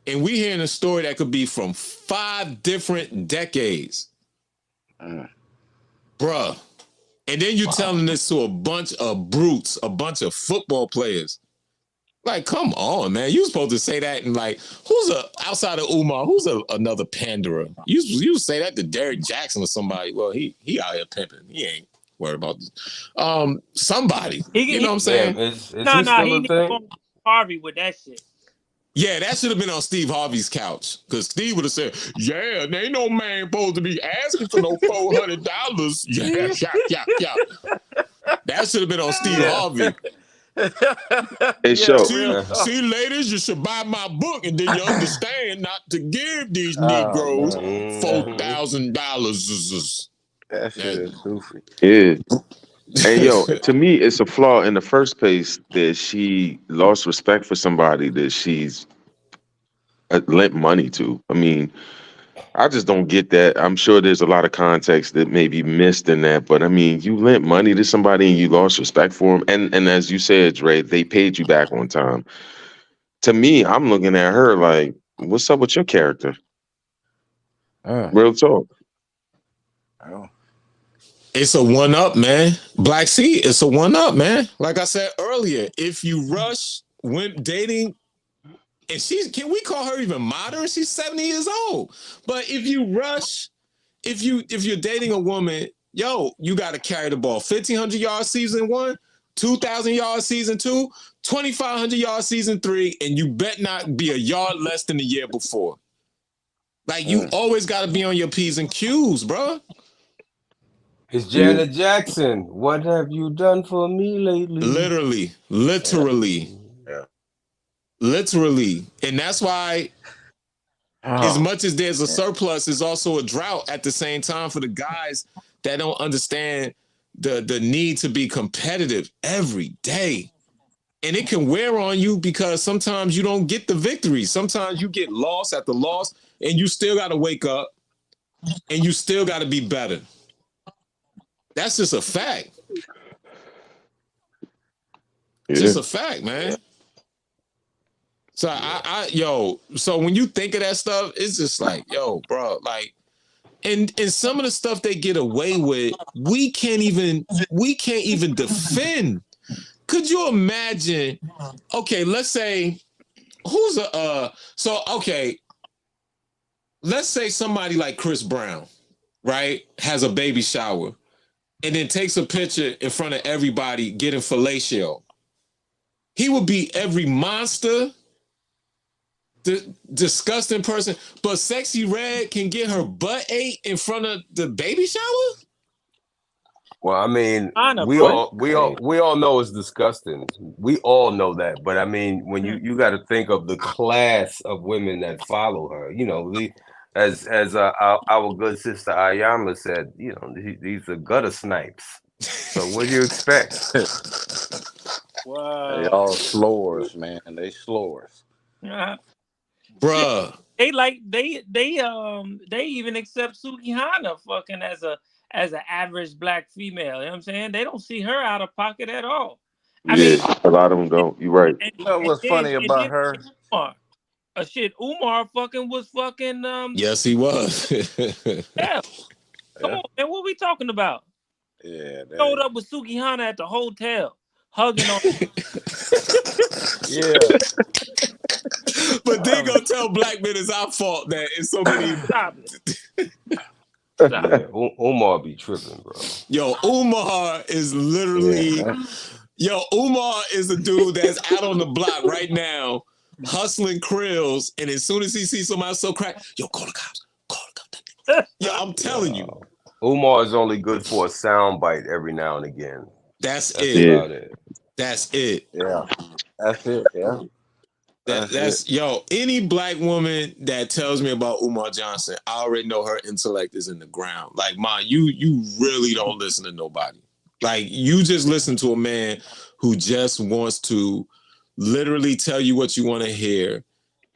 and we hearing a story that could be from 5 different decades. Bruh. And then you're telling this to a bunch of brutes, a bunch of football players. Like, come on, man. You supposed to say that and like, outside of Umar, another panderer? You say that to Derek Jackson or somebody. Well, he out here pimping. He ain't worried about this. Somebody. You know what I'm saying? Damn, is No, he no, still he a need to go thing? on Harvey with that shit. Yeah, that should have been on Steve Harvey's couch. Because Steve would have said, yeah, there ain't no man supposed to be asking for no $400. Yeah. That should have been on Steve Harvey. Hey, show. See, ladies, you should buy my book, and then you understand not to give these Oh Negroes man, $4,000. that shit is goofy. Yeah. And yo, to me, it's a flaw in the first place that she lost respect for somebody that she's lent money to. I mean, I just don't get that. I'm sure there's a lot of context that may be missed in that, but I mean, you lent money to somebody and you lost respect for them, and as you said, Dre, they paid you back on time. To me, I'm looking at her like, what's up with your character? Real talk. Oh. It's a one up, man. Black C, it's a one up, man. Like I said earlier, if you rush when dating, and can we call her even modern? She's 70 years old. But if you rush, if you're dating a woman, yo, you got to carry the ball. 1,500 yards season 1, 2,000 yards season 2, 2,500 yards season 3, and you bet not be a yard less than the year before. Like, you always got to be on your P's and Q's, bro. It's Janet Jackson. What have you done for me lately? Literally. And that's why, as much as there's a surplus, there's also a drought at the same time for the guys that don't understand the need to be competitive every day. And it can wear on you because sometimes you don't get the victory. Sometimes you get loss after loss, and you still got to wake up, and you still got to be better. That's just a fact. It's just a fact, man. So so when you think of that stuff, it's just like, yo, bro, like, and some of the stuff they get away with, we can't even defend. Could you imagine? Okay, let's say let's say somebody like Chris Brown, right, has a baby shower and then takes a picture in front of everybody getting fellatio. He would be every monster, disgusting person, but Sexy Red can get her butt ate in front of the baby shower? Well, I mean, we all know it's disgusting. We all know that, but I mean, when you got to think of the class of women that follow her, you know, as our good sister Ayama said, you know, these are gutter snipes. So what do you expect? Wow. They all slowers, man. They slowers. Bruh. They even accept Sukihana fucking as an average black female. You know what I'm saying? They don't see her out of pocket at all. I mean, a lot of them don't. You're right. You know what's funny about her? Umar fucking was fucking. Yes, he was. Yeah. Come on, man. What we talking about? Yeah. Showed up with Sukihana at the hotel, hugging on. Yeah. But they gonna tell black men it's our fault that it's so many. Stop it. Umar be tripping, bro. Yo, Umar is literally. Umar is a dude that's out on the block right now, hustling krills, and as soon as he sees somebody so cracked, yo, call the cops. Call the cops. Yo, I'm telling you. Umar is only good for a sound bite every now and again. That's about it. That's it. Yeah. That's it. Yeah. That's any black woman that tells me about Umar Johnson, I already know her intellect is in the ground. Like, Ma, you really don't listen to nobody. Like, you just listen to a man who just wants to literally tell you what you want to hear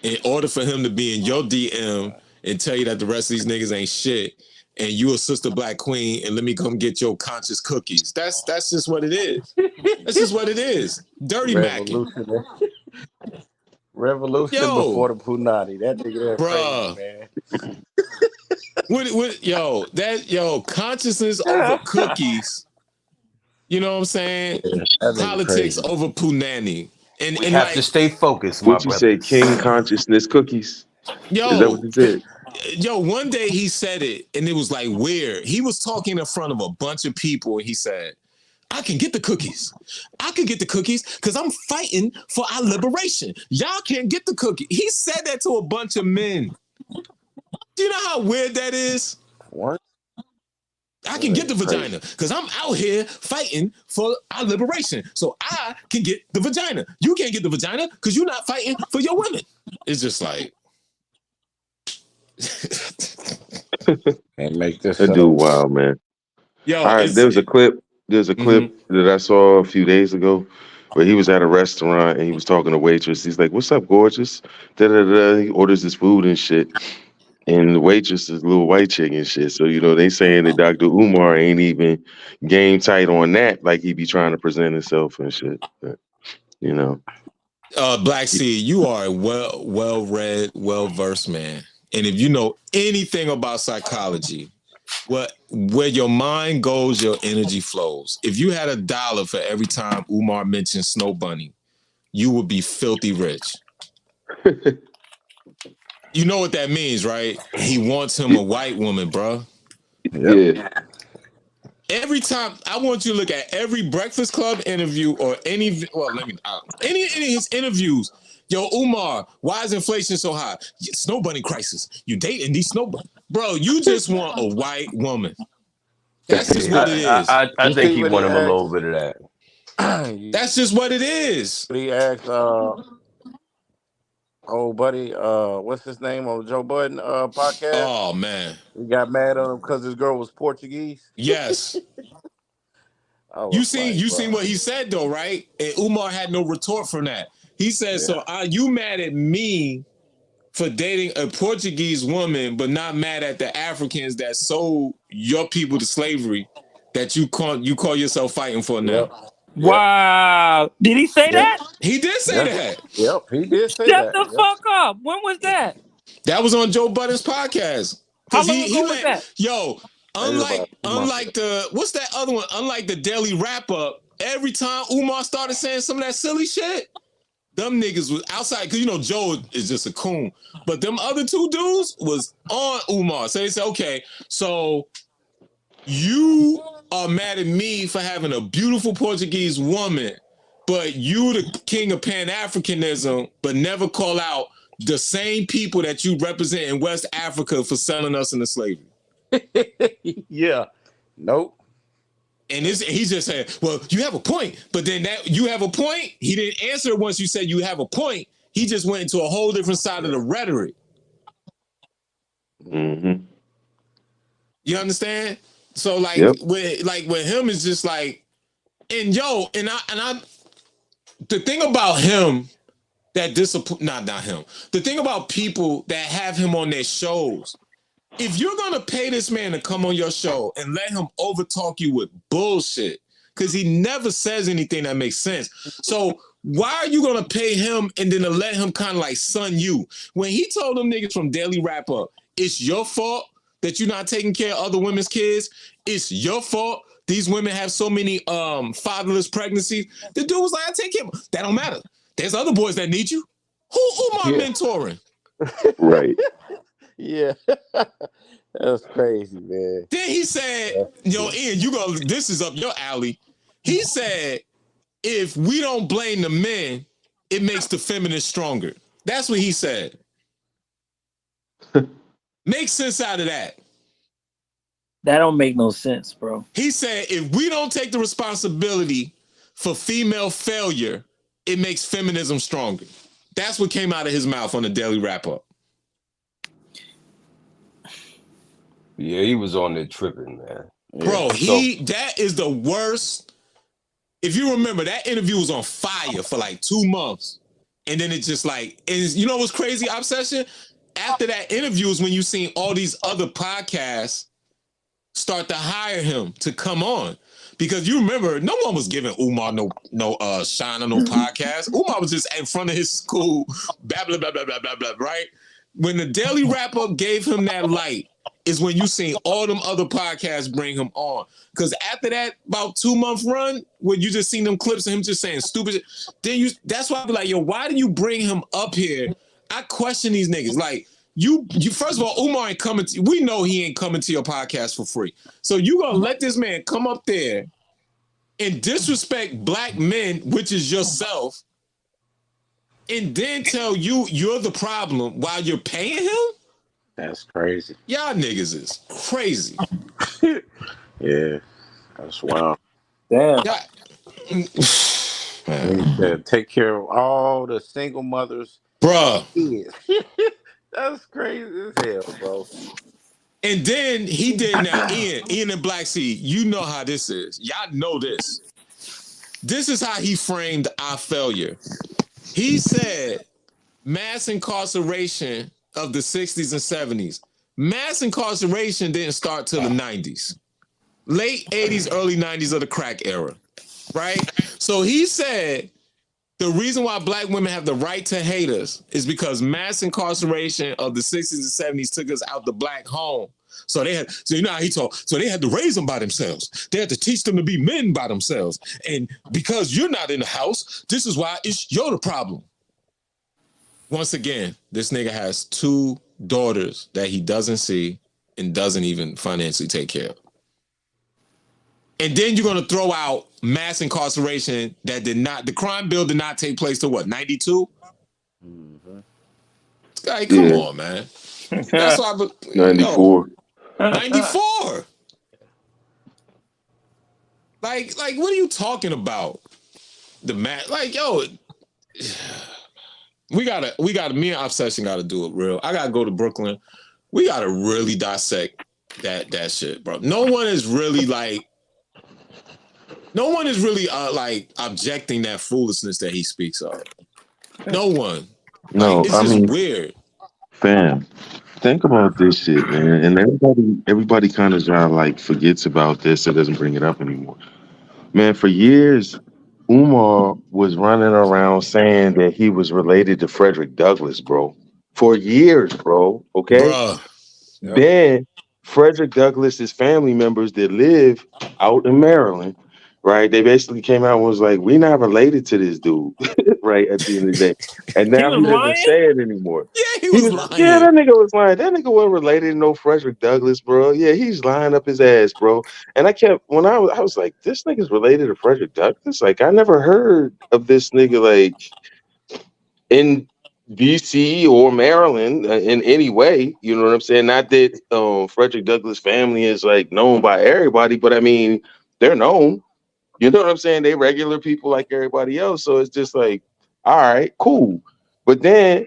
in order for him to be in your DM and tell you that the rest of these niggas ain't shit and you a sister black queen and let me come get your conscious cookies. That's just what it is. That's just what it is. Dirty Mackin. Revolution before the Punani. That nigga that crazy, man. Consciousness over cookies. You know what I'm saying? Politics over Punani. And we have to stay focused. What you say, King Consciousness cookies? Is that what you said? One day he said it, and it was like weird. He was talking in front of a bunch of people, and he said, I can get the cookies. I can get the cookies because I'm fighting for our liberation. Y'all can't get the cookie. He said that to a bunch of men. Do you know how weird that is? What? I can get the vagina because I'm out here fighting for our liberation. So I can get the vagina. You can't get the vagina because you're not fighting for your women. It's just like... Can't make this that dude wild, man. Yo, all right, there's a clip that I saw a few days ago. where he was at a restaurant and he was talking to waitress. He's like, "What's up, gorgeous?" Da da da. He orders his food and shit. And the waitress is a little white chick and shit. So, they saying that Dr. Umar ain't even game tight on that, like he be trying to present himself and shit. But, you know. Black Seed, you are a well read, well versed man. And if you know anything about psychology, where your mind goes, your energy flows. If you had $1 for every time Umar mentioned Snow Bunny, you would be filthy rich. You know what that means, right? He wants him a white woman, bro. Yeah. Every time, I want you to look at every Breakfast Club interview or any of his interviews. Yo, Umar, why is inflation so high? Snow Bunny crisis. You dating these Snow Bunny, bro? You just want a white woman. That's just what it is. I think he wanted a little bit of that. That's just what it is. He asked, old buddy, what's his name on the Joe Budden podcast? Oh man, he got mad at him because his girl was Portuguese. Yes. You seen what he said though, right? And Umar had no retort from that. He said, "So are you mad at me for dating a Portuguese woman, but not mad at the Africans that sold your people to slavery that you call yourself fighting for now?" Yep. Wow. Did he say that? He did say that. Yep, he did say Shut that. the fuck up. When was that? That was on Joe Budden's podcast. How long ago was that? Yo, unlike the what's that other one? Unlike the Daily Wrap Up, every time Umar started saying some of that silly shit, them niggas was outside because Joe is just a coon. But them other two dudes was on Umar. So they said, okay, so you are mad at me for having a beautiful Portuguese woman, but you the king of Pan-Africanism, but never call out the same people that you represent in West Africa for selling us into slavery. Yeah. Nope. And he just said, well, you have a point. But then that you have a point, he didn't answer once you said you have a point. He just went into a whole different side of the rhetoric. Mm-hmm. You understand? So with him is just like, and I the thing about him that not him. The thing about people that have him on their shows, if you're gonna pay this man to come on your show and let him overtalk you with bullshit, because he never says anything that makes sense. So why are you gonna pay him and then to let him kind of like son you? When he told them niggas from Daily Wrap Up, it's your fault that you're not taking care of other women's kids. It's your fault these women have so many fatherless pregnancies. The dude was like, I take care of them. That don't matter. There's other boys that need you. Who am I mentoring? Right. Yeah. That's crazy, man. Then he said, Ian, this is up your alley. He said, if we don't blame the men, it makes the feminists stronger. That's what he said. Make sense out of that. That don't make no sense, bro. He said, if we don't take the responsibility for female failure, it makes feminism stronger. That's what came out of his mouth on the Daily Wrap Up. Yeah, he was on there tripping, man. Bro, that is the worst. If you remember, that interview was on fire for like 2 months. And then it just like, and you know what's crazy, Obsession? After that interview is when you seen all these other podcasts start to hire him to come on. Because you remember, no one was giving Umar no shine on no podcast. Umar was just in front of his school, blah, blah, blah, blah, blah, blah, blah, right? When the Daily Wrap-Up gave him that light is when you seen all them other podcasts bring him on. Because after that about 2-month run, when you just seen them clips of him just saying stupid shit, then that's why I be like, yo, why do you bring him up here? I question these niggas. Like, you first of all, Umar ain't coming to, we know he ain't coming to your podcast for free. So you gonna let this man come up there and disrespect black men, which is yourself, and then tell you're the problem while you're paying him? That's crazy. Y'all niggas is crazy. Yeah, that's wild. Damn. He said, take care of all the single mothers. Bruh. Kids. That's crazy as hell, bro. And then he did now, Ian and Black Seed, you know how this is. Y'all know this. This is how he framed our failure. He said mass incarceration of the 60s and 70s. Mass incarceration didn't start till the 90s. Late 80s, early 90s of the crack era, right? So he said the reason why black women have the right to hate us is because mass incarceration of the 60s and 70s took us out the black home. So they had, so you know how he told, so they had to raise them by themselves. They had to teach them to be men by themselves. And because you're not in the house, this is why you're the problem. Once again, this nigga has 2 daughters that he doesn't see and doesn't even financially take care of. And then you're going to throw out mass incarceration that the crime bill did not take place till what, 92? Mhm. Like, come on, man. That's why 94. 94. Like, what are you talking about? The math, like, yo, we gotta, me and Obsession gotta do it real. I gotta go to Brooklyn. We gotta really dissect that shit, bro. No one is really like objecting that foolishness that he speaks of. No one. No, it's just weird. Fam, think about this shit, man. And everybody kind of like forgets about this and doesn't bring it up anymore. Man, for years, Umar was running around saying that he was related to Frederick Douglass, bro. For years, bro. Okay. Bruh. Yep. Then Frederick Douglass's family members that live out in Maryland, right? They basically came out and was like, "We're not related to this dude," right? At the end of the day, and now he doesn't say it anymore. Yeah, he was lying. Yeah, that nigga was lying. That nigga wasn't related to no Frederick Douglass, bro. Yeah, he's lying up his ass, bro. And I was like, this nigga's related to Frederick Douglass. Like, I never heard of this nigga like in DC or Maryland in any way, you know what I'm saying? Not that Frederick Douglass family is like known by everybody, but I mean, they're known. You know what I'm saying? They regular people like everybody else. So it's just like, all right, cool. But then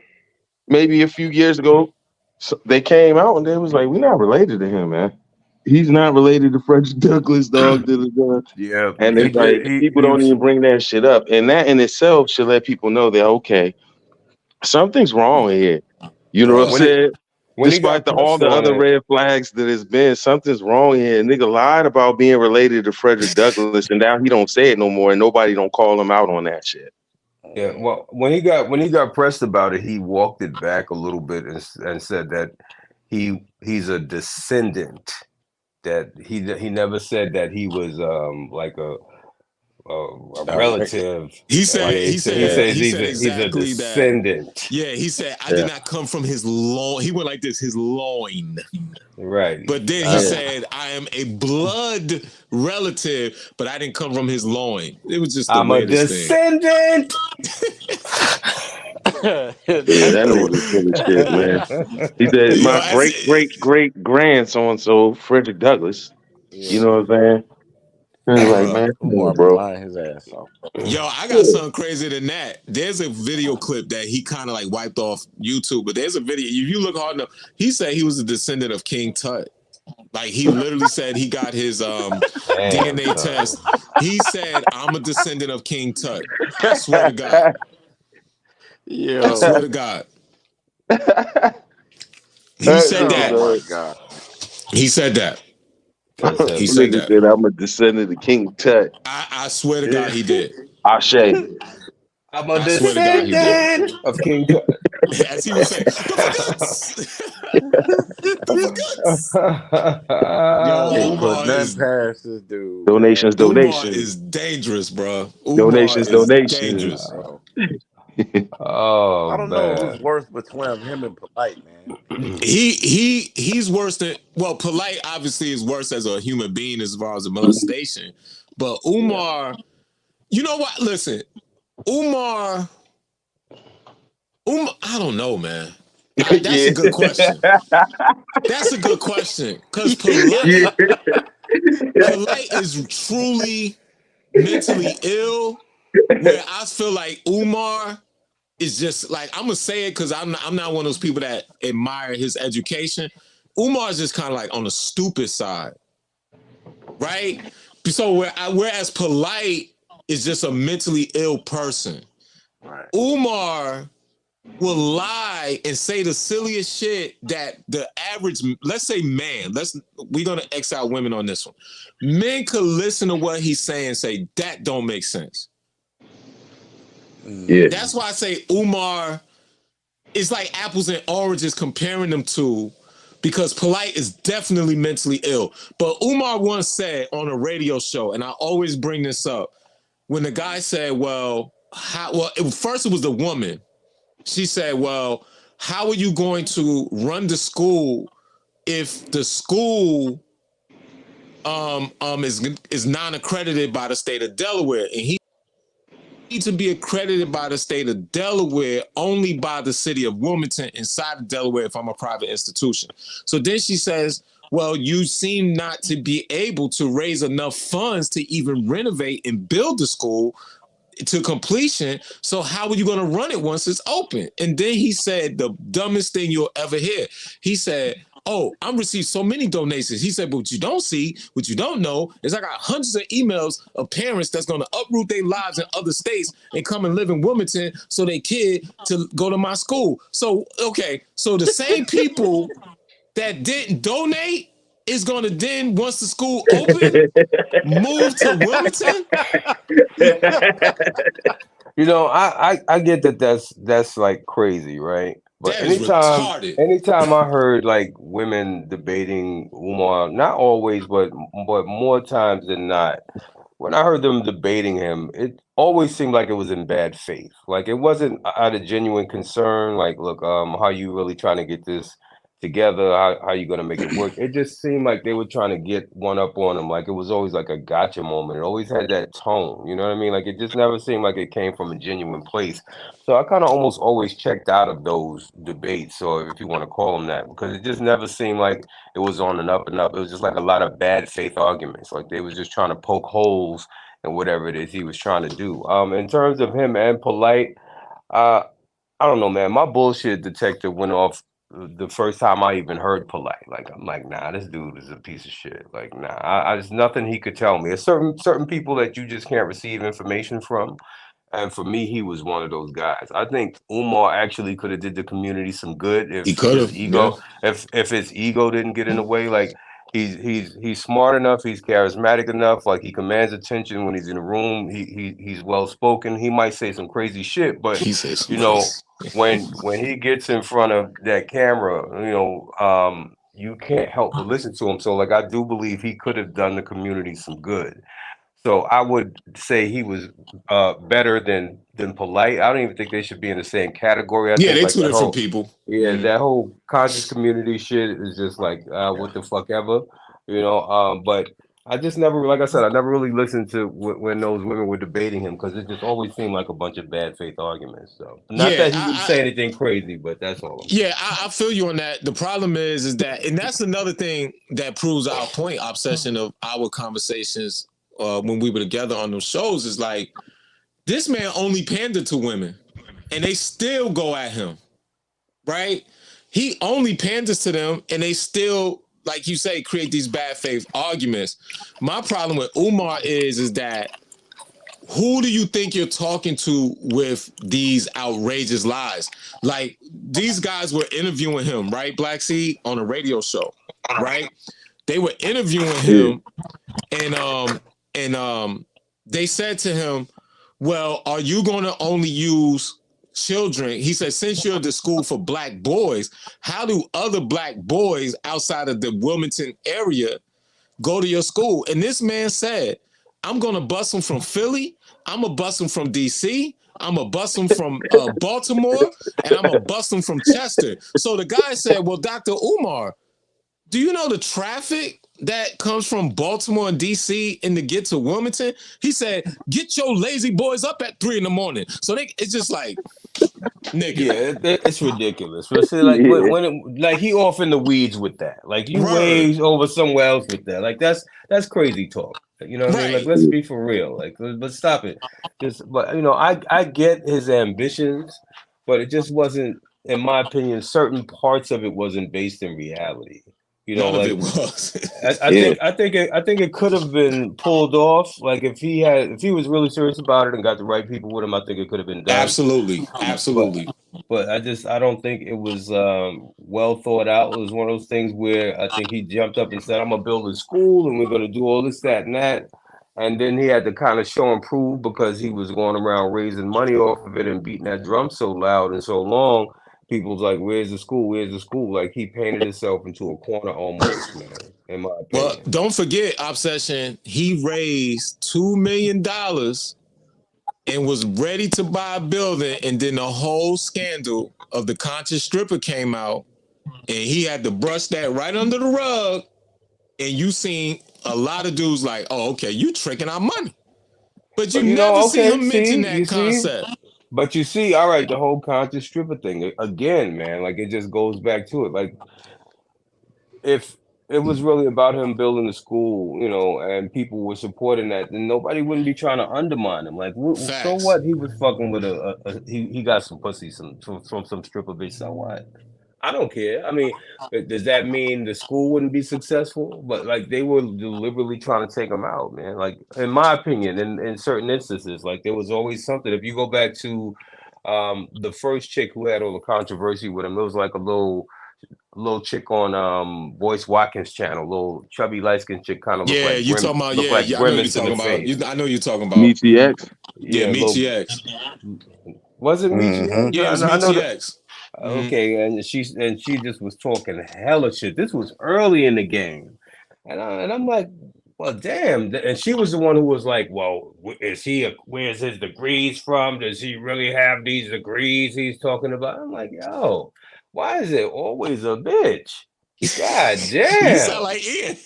maybe a few years ago, they came out and they was like, we're not related to him, man. He's not related to Frederick Douglass, dog. Yeah. And it's like people don't even bring that shit up. And that in itself should let people know that, okay, something's wrong here. You know what I'm saying? Despite all the other red flags that has been, something's wrong here. Nigga lied about being related to Frederick Douglass, and now he don't say it no more, and nobody don't call him out on that shit. Yeah, well, when he got pressed about it, he walked it back a little bit and said that he's a descendant. That he never said that he was like a relative. He said he's a descendant. That. Yeah, he said I did not come from his loin. He went like this, his loin. Right. But then he said I am a blood relative, but I didn't come from his loin. It was just I'm a descendant. Yeah, that nigga full of shit, man. He said my great grand so and so Frederick Douglass. Yeah. You know what I'm saying? Like, man, Umar bro, lying his ass off. Yo, I got something crazier than that. There's a video clip that he kind of like wiped off YouTube, but there's a video. If you look hard enough, he said he was a descendant of King Tut. Like, he literally said he got his DNA test. He said, I'm a descendant of King Tut. I swear to God. Yo. I swear to God. He said that. Oh my God. He said that. He said I'm a descendant of King Tut. I swear to God he did. Ashe. I'm a descendant of King Tut. As he was saying, Yo, Umar is past this dude. Donations. Umar is dangerous, bro. Donations. Dangerous, bro. Oh, I don't know who's worse between him and Polite, man. He's worse than Polite obviously is worse as a human being as far as a molestation. But Umar, you know what? Listen, Umar, I don't know, man. That's a good question. That's a good question. Because Polite is truly mentally ill, where I feel like Umar is just like, I'm gonna say it because I'm not one of those people that admire his education. Umar is just kind of like on the stupid side, right? So whereas Polite is just a mentally ill person. Right. Umar will lie and say the silliest shit that the average, let's say man, we're gonna X out women on this one. Men could listen to what he's saying and say, that don't make sense. Yeah. That's why I say Umar is like apples and oranges comparing them to, because Polite is definitely mentally ill. But Umar once said on a radio show, and I always bring this up, when the guy said, first it was the woman. She said, well, how are you going to run the school if the school is non-accredited by the state of Delaware? And he needs to be accredited by the state of Delaware only by the city of Wilmington inside of Delaware if I'm a private institution. So then she says, well, you seem not to be able to raise enough funds to even renovate and build the school to completion. So how are you going to run it once it's open? And then he said the dumbest thing you'll ever hear. He said, oh, I'm receiving so many donations. He said, but what you don't see, what you don't know is I got hundreds of emails of parents that's going to uproot their lives in other states and come and live in Wilmington so their kid to go to my school. So, okay, so the same people that didn't donate is going to then, once the school open, move to Wilmington. You know, I get that that's like crazy, right? But That is retarded. anytime I heard like women debating Umar, not always, but more times than not, when I heard them debating him, it always seemed like it was in bad faith. Like it wasn't out of genuine concern. Like, look, how you really trying to get this together? How you gonna make it work? It just seemed like they were trying to get one up on him. Like it was always like a gotcha moment. It always had that tone. You know what I mean? Like it just never seemed like it came from a genuine place. So I kind of almost always checked out of those debates, or if you want to call them that, because it just never seemed like it was on an up and up. It was just like a lot of bad faith arguments. Like they was just trying to poke holes in whatever it is he was trying to do. In terms of him and Polite, uh, I don't know, man. My bullshit detector went off the first time I even heard Polite. Like I'm like, nah, this dude is a piece of shit. Like, nah, there's nothing he could tell me. There's certain people that you just can't receive information from. And for me, he was one of those guys. I think Umar actually could have did the community some good He if could his have, yeah. ego, if his ego didn't get in the way. Like he's smart enough, he's charismatic enough, like he commands attention when he's in the room. He's well spoken. He might say some crazy shit, but He says you know, when he gets in front of that camera, you can't help but listen to him. So like I do believe he could have done the community some good. So I would say he was better than Polite. I don't even think they should be in the same category. I yeah, think they're like two different people. that whole conscious community shit is just like what the fuck ever, But I just never, like I said, I never really listened to when those women were debating him because it just always seemed like a bunch of bad faith arguments. So not Yeah, that he didn't say anything crazy, but that's all. I feel you on that. The problem is that, and that's another thing that proves our point, obsession of our conversations when we were together on those shows is like, this man only pandered to women and they still go at him, right? He only panders to them and they still, like you say, create these bad faith arguments. My problem with Umar is that who do you think you're talking to with these outrageous lies? Like these guys were interviewing him, right? Black Seed on a radio show, right? They were interviewing him, and they said to him, "Well, are you going to only use children?" He said, "Since you're the school for black boys, how do other black boys outside of the Wilmington area go to your school?" And this man said, "I'm going to bus them from Philly. I'm going to bus them from DC. I'm going to bus them from Baltimore. And I'm going to bus them from Chester." So the guy said, "Well, Dr. Umar, do you know the traffic that comes from Baltimore and DC and to get to Wilmington?" He said, "Get your lazy boys up at 3 a.m. So it's just like, nigga. Yeah, it's ridiculous. But see, like like he off in the weeds with that. Like you way over somewhere else with that. Like that's crazy talk. You know what I mean? Like let's be for real. Like let's stop it. But I get his ambitions, but it just wasn't, in my opinion, certain parts of it wasn't based in reality. You know, None of like it was. Yeah. I think it could have been pulled off. Like if he was really serious about it and got the right people with him, I think it could have been done. Absolutely. But Absolutely. I don't think it was well thought out. It was one of those things where I think he jumped up and said, "I'm gonna build a school and we're gonna do all this, that, and that." And then he had to kind of show and prove because he was going around raising money off of it and beating that drum so loud and so long. People's like, "Where's the school? Where's the school?" Like he painted himself into a corner almost, man. In my Well, opinion. don't forget, Obsession, he raised $2 million and was ready to buy a building, and then the whole scandal of the conscious stripper came out, and he had to brush that right under the rug. And you seen a lot of dudes like, oh, okay, you tricking our money. But you But never see okay, him mention see, that you see, concept. but you see, all right, the whole conscious stripper thing again, man. Like it just goes back to it. Like if it was really about him building a school, and people were supporting that, then nobody wouldn't be trying to undermine him. Like, so Facts. what? He was fucking with he got some pussy from some stripper bitch. So what? I don't care. I mean, does that mean the school wouldn't be successful? But like they were deliberately trying to take him out, man. Like in my opinion, in certain instances, like there was always something. If you go back to the first chick who had all the controversy with him, it was like a little chick on Boyce Watkins channel, little chubby light skinned chick, kind of Yeah, you talking about, look yeah, like yeah, I know you're Grimace in the talking about. face. I know you're talking about. Meets X. Yeah, Yeah, Michi little X. was it Michi Mm-hmm. X? Yeah, it was I know Michi that. X. Mm-hmm. Okay, and she just was talking hella shit. This was early in the game, and I'm like, well, damn. And she was the one who was like, well, where's his degrees from? Does he really have these degrees he's talking about? I'm like, yo, why is it always a bitch? God You sound damn. like Ian.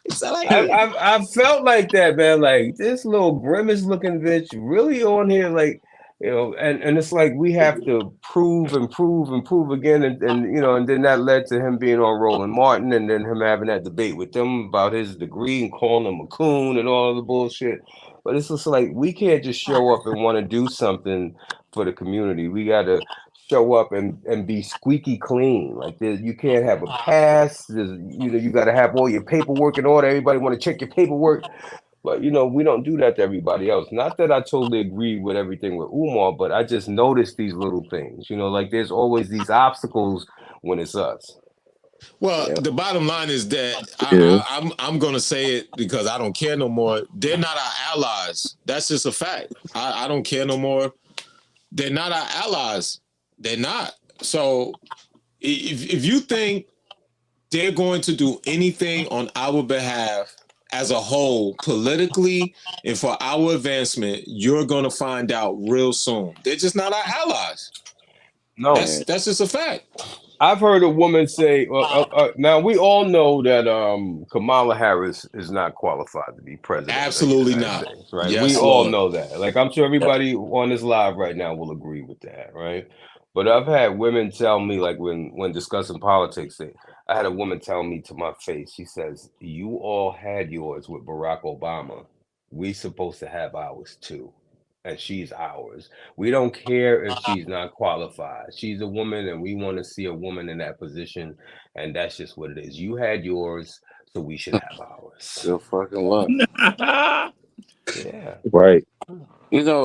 You sound like I, Ian. I felt like that, man. Like this little grimace looking bitch really on here, like and it's like we have to prove and prove and prove again, and then that led to him being on Roland Martin, and then him having that debate with them about his degree and calling him a coon and all the bullshit. But it's just like we can't just show up and want to do something for the community. We got to show up and be squeaky clean. Like you can't have a pass. You got to have all your paperwork in order. Everybody want to check your paperwork, but we don't do that to everybody else. Not that I totally agree with everything with Umar, but I just noticed these little things. Like there's always these obstacles when it's us. Well, Yeah. the bottom line is that Yeah. I'm gonna say it because I don't care no more. They're not our allies. That's just a fact. I don't care no more. They're not our allies. They're not. So if you think they're going to do anything on our behalf as a whole, politically and for our advancement, you're gonna find out real soon. They're just not our allies. No. That's just a fact. I've heard a woman say, now we all know that Kamala Harris is not qualified to be president of the Absolutely United not. States, right? We Yes, all Lord. know that. Like, I'm sure everybody on this live right now will agree with that, right? But I've had women tell me, like, when discussing politics, I had a woman tell me to my face, she says, "You all had yours with Barack Obama. We supposed to have ours too." And she's ours. We don't care if she's not qualified. She's a woman, and we want to see a woman in that position, and that's just what it is. You had yours, so we should have ours. Good fucking luck. Yeah. Right.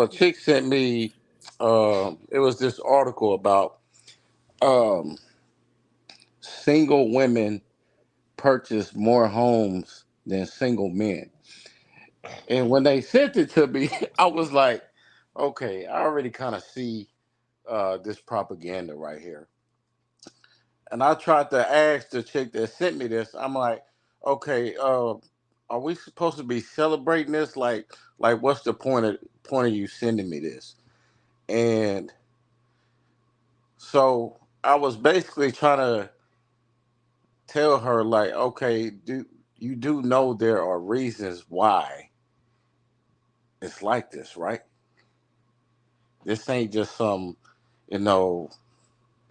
A chick sent me. It was this article about um, single women purchase more homes than single men. And when they sent it to me, I was like, okay, I already kind of see this propaganda right here. And I tried to ask the chick that sent me this. I'm like, okay, are we supposed to be celebrating this? Like, what's the point of you sending me this? And so I was basically trying to tell her, like, okay, do know there are reasons why it's like this, right? This ain't just some, you know,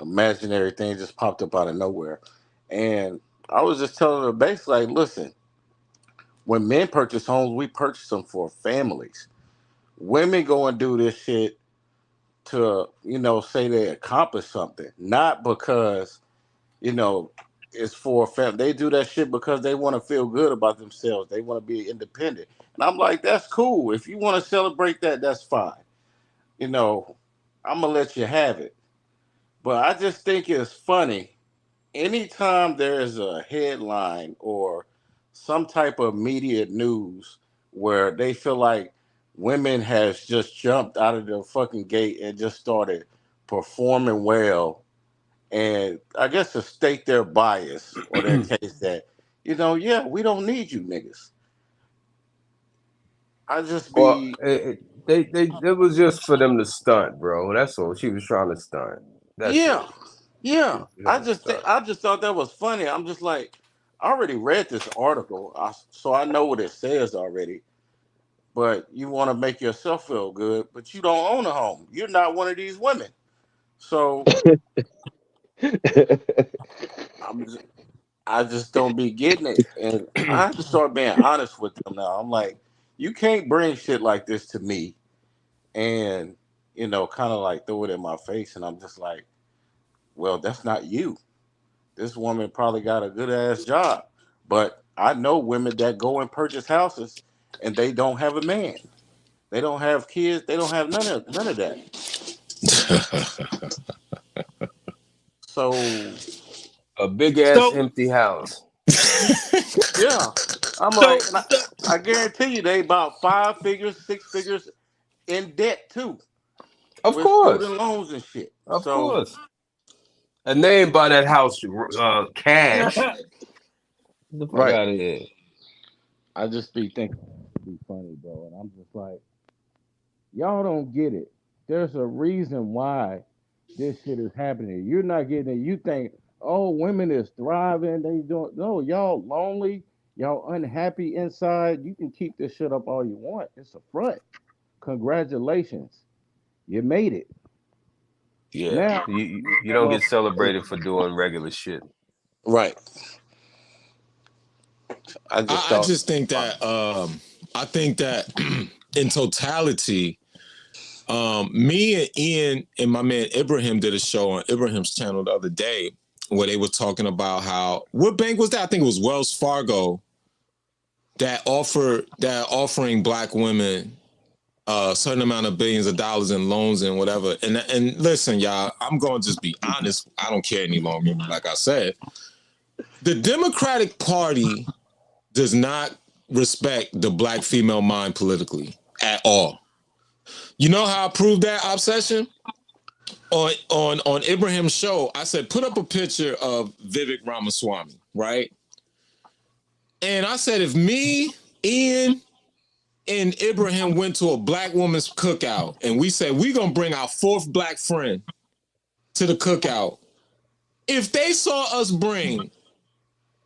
imaginary thing just popped up out of nowhere. And I was just telling her basically, like, listen, when men purchase homes, we purchase them for families. Women go and do this shit to, say they accomplished something, not because, you know, is for family. They do that shit because they want to feel good about themselves. They want to be independent. And I'm like, that's cool. If you want to celebrate that, that's fine. You know, I'm gonna let you have it. But I just think it's funny. Anytime there is a headline or some type of media news where they feel like women has just jumped out of the fucking gate and just started performing well, and I guess to state their bias or their case that, yeah, we don't need you niggas. I just Well, be it was just for them to stunt, bro. That's all. She was trying to stunt. That's yeah, it. She yeah. was trying to stunt. I just thought that was funny. I'm just like, I already read this article, so I know what it says already. But you want to make yourself feel good, but you don't own a home. You're not one of these women. So I'm just, I just don't be getting it. And I have to start being honest with them now. I'm like, you can't bring shit like this to me and, kind of like throw it in my face. And I'm just like, well, that's not you. This woman probably got a good ass job. But I know women that go and purchase houses and they don't have a man. They don't have kids. They don't have none of that. So A big ass So empty house. yeah, I'm so like, and I guarantee you, they about 5 figures, 6 figures in debt too, Of with course. student loans and shit. Of So course. And they ain't buy that house cash. Get the fuck right, out of here. I just be thinking it'd be funny, bro, and I'm just like, y'all don't get it. There's a reason why this shit is happening. You're not getting it. You think, oh, women is thriving. They don't. No, y'all lonely. Y'all unhappy inside. You can keep this shit up all you want. It's a front. Congratulations, you made it. Yeah. Now, You don't get celebrated for doing regular shit. right. I just I thought, just think that I think that in totality, me and Ian and my man Ibrahim did a show on Ibrahim's channel the other day where they were talking about how what bank was that? I think it was Wells Fargo that offering black women a certain amount of billions of dollars in loans and whatever. And listen, y'all, I'm going to just be honest. I don't care any longer. Like I said, the Democratic Party does not respect the black female mind politically at all. You know how I proved that obsession? On Ibrahim's show, I said, put up a picture of Vivek Ramaswamy, right? And I said, if me, Ian, and Ibrahim went to a black woman's cookout and we said, we're going to bring our fourth black friend to the cookout. If they saw us bring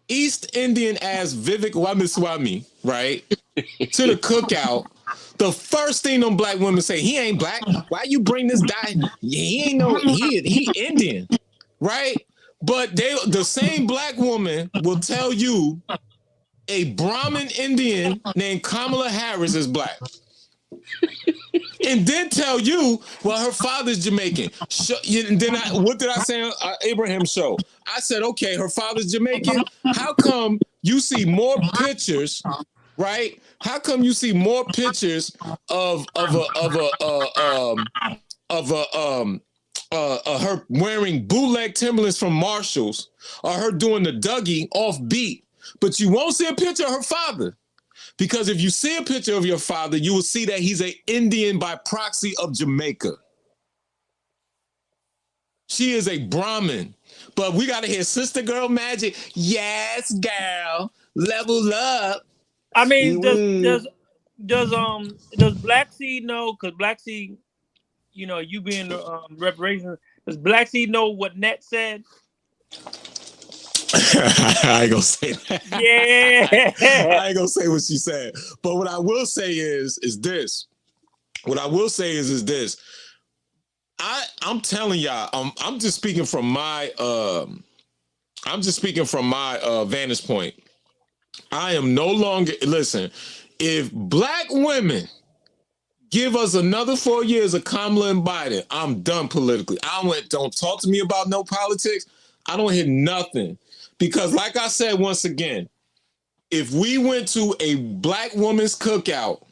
East Indian ass Vivek Ramaswamy, right, to the cookout, the first thing them black women say, he ain't black. Why you bring this guy? He ain't no, he Indian, right? But the same black woman will tell you a Brahmin Indian named Kamala Harris is black. And then tell you, well, her father's Jamaican. And then what did I say on Abraham's show? I said, okay, her father's Jamaican. How come you see more pictures, right? How come you see more pictures of her wearing bootleg Timberlands from Marshalls or her doing the Dougie off beat, but you won't see a picture of her father? Because if you see a picture of your father, you will see that he's an Indian by proxy of Jamaica. She is a Brahmin. But we got to hear Sister Girl Magic. Yes, girl. Level up. I mean, Wee-wee. does Black Seed know? Because Black Seed, you being the reparations, does Black Seed know what Net said? I ain't gonna say that. Yeah. I ain't gonna say what she said. But what I will say is this. What I will say is this. I'm telling y'all, I'm just speaking from my vantage point. I am no longer listen. If black women give us another 4 years of Kamala and Biden, I'm done politically. Don't talk to me about no politics. I don't hear nothing. Because like I said once again, if we went to a black woman's cookout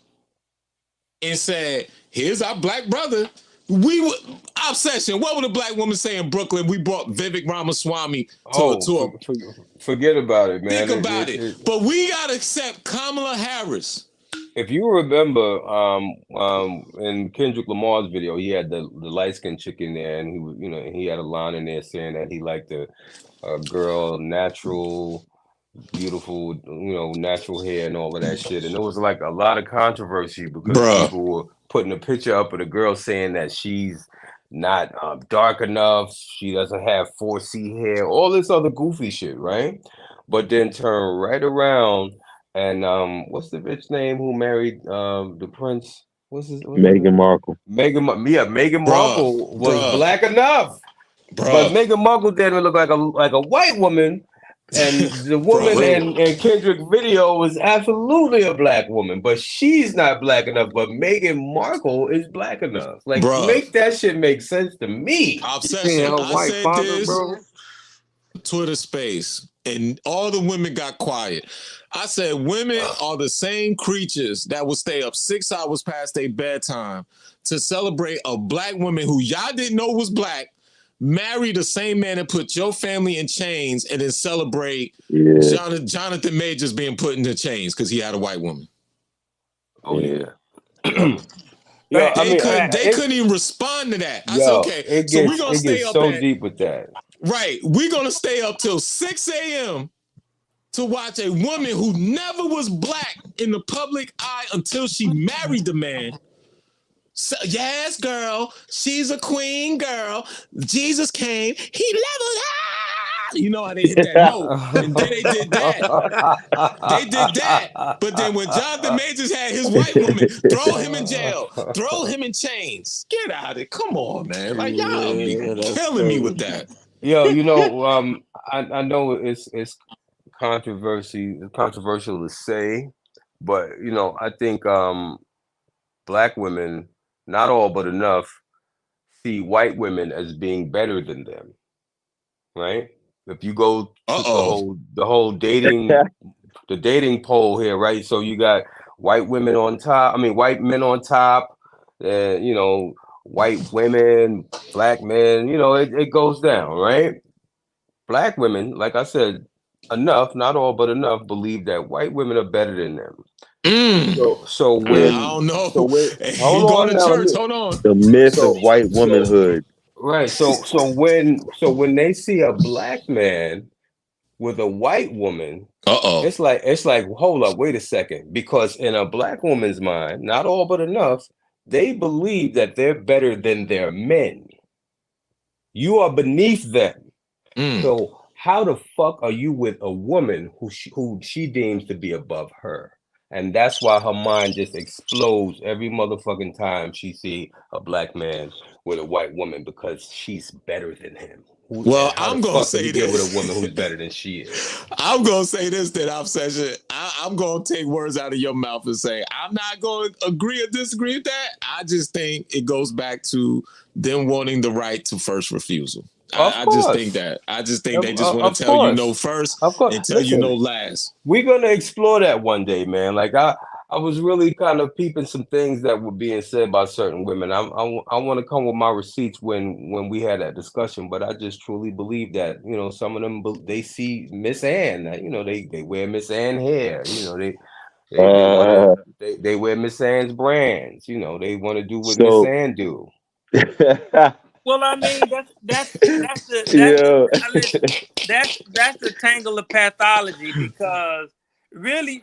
and said, here's our black brother, we would obsession. What would a black woman say in Brooklyn? We brought Vivek Ramaswamy to forget about it, man. think about it. But we gotta accept Kamala Harris. If you remember, in Kendrick Lamar's video, he had the light skinned chick in there, and he was, he had a line in there saying that he liked a girl, natural, beautiful, natural hair and all of that shit. And there was like a lot of controversy because people were putting a picture up of the girl saying that she's not dark enough, she doesn't have 4C hair, all this other goofy shit, right? But then turn right around and what's the bitch name who married the prince? What's Meghan Markle. Meghan Markle was black enough. But Meghan Markle didn't look like a white woman. And the woman in Kendrick's video was absolutely a black woman, but she's not black enough. But Meghan Markle is black enough. Like, make that shit make sense to me. Obsession. I said this, bro. Twitter space, and all the women got quiet. I said women are the same creatures that will stay up 6 hours past their bedtime to celebrate a black woman who y'all didn't know was black, marry the same man that put your family in chains, and then celebrate Jonathan Majors being put into chains because he had a white woman. Oh yeah. They couldn't even respond to that. I said, okay, so we're gonna stay up so deep with that. Right. We're gonna stay up till 6 a.m. to watch a woman who never was black in the public eye until she married the man. So, yes, girl, she's a queen girl. Jesus came, he leveled her. You know how they hit that note. And then they did that. They did that. But then when Jonathan Majors had his white woman, throw him in jail, throw him in chains. Get out of it. Come on, man. Like, y'all be killing me with that. Yo, I know it's controversial to say, but I think black women, not all but enough, see white women as being better than them, right? If you go to the whole dating the dating poll here, right? So you got white women on top, white men on top, and white women, black men, it goes down, right? Black women, like I said, enough, not all but enough, believe that white women are better than them. So when I don't know. Hold on, church. Hold on. The myth of white womanhood. Right. So when they see a black man with a white woman, it's like, hold up, wait a second. Because in a black woman's mind, not all but enough, they believe that they're better than their men. You are beneath them. So how the fuck are you with a woman who she deems to be above her? And that's why her mind just explodes every motherfucking time she see a black man with a white woman, because she's better than him. Well, I'm gonna say this with a woman who's better than she is. I'm gonna say this, that obsession. I'm gonna take words out of your mouth and say I'm not gonna agree or disagree with that. I just think it goes back to them wanting the right to first refusal. I just think that. I just think they just want to tell you no first and tell you no last. We're gonna explore that one day, man. Like I was really kind of peeping some things that were being said by certain women. I want to come with my receipts when we had that discussion, but I just truly believe that some of them, they see Miss Ann, they wear Miss Ann hair, they wear Miss Ann's brands, they want to do what Miss Ann do. Well, I mean, that's the tangle of pathology, because really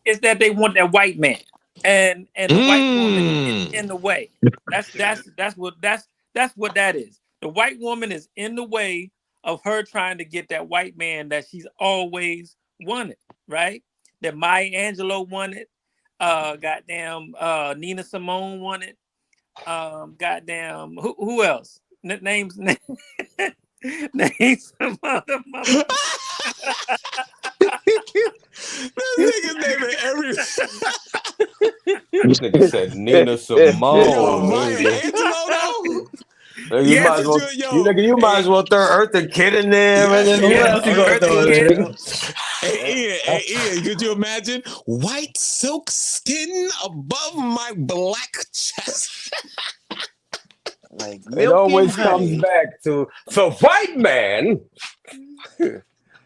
it's that they want that white man, and the white woman is in the way. That's what that is. The white woman is in the way of her trying to get that white man that she's always wanted, right? That Maya Angelou wanted, goddamn Nina Simone wanted. Goddamn, who else? Names some other mother. This nigga's naming every. This nigga said Nina Simone. Maya Angelou, though? You Yes, might as well, yo, you might as well throw Eartha Kitt in there, and then who yeah, else you gonna Eartha throw in Kitt. there? Hey Ian, could you imagine white silk skin above my black chest? Like It milk and always comes honey. back to the white man.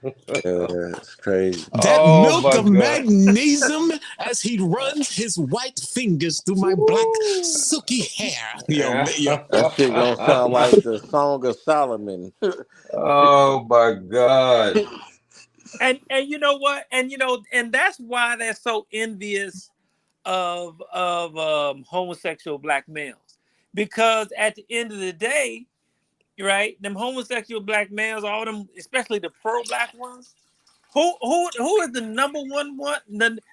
It's crazy. That Oh milk my of God. magnesium as he runs his white fingers through my black Woo. silky hair. Yo. That shit gonna sound like the Song of Solomon. Oh my God. And you know what? And and that's why they're so envious of homosexual black males, because at the end of the day, right? Them homosexual black males, all them, especially the pro black ones. Who is the number one?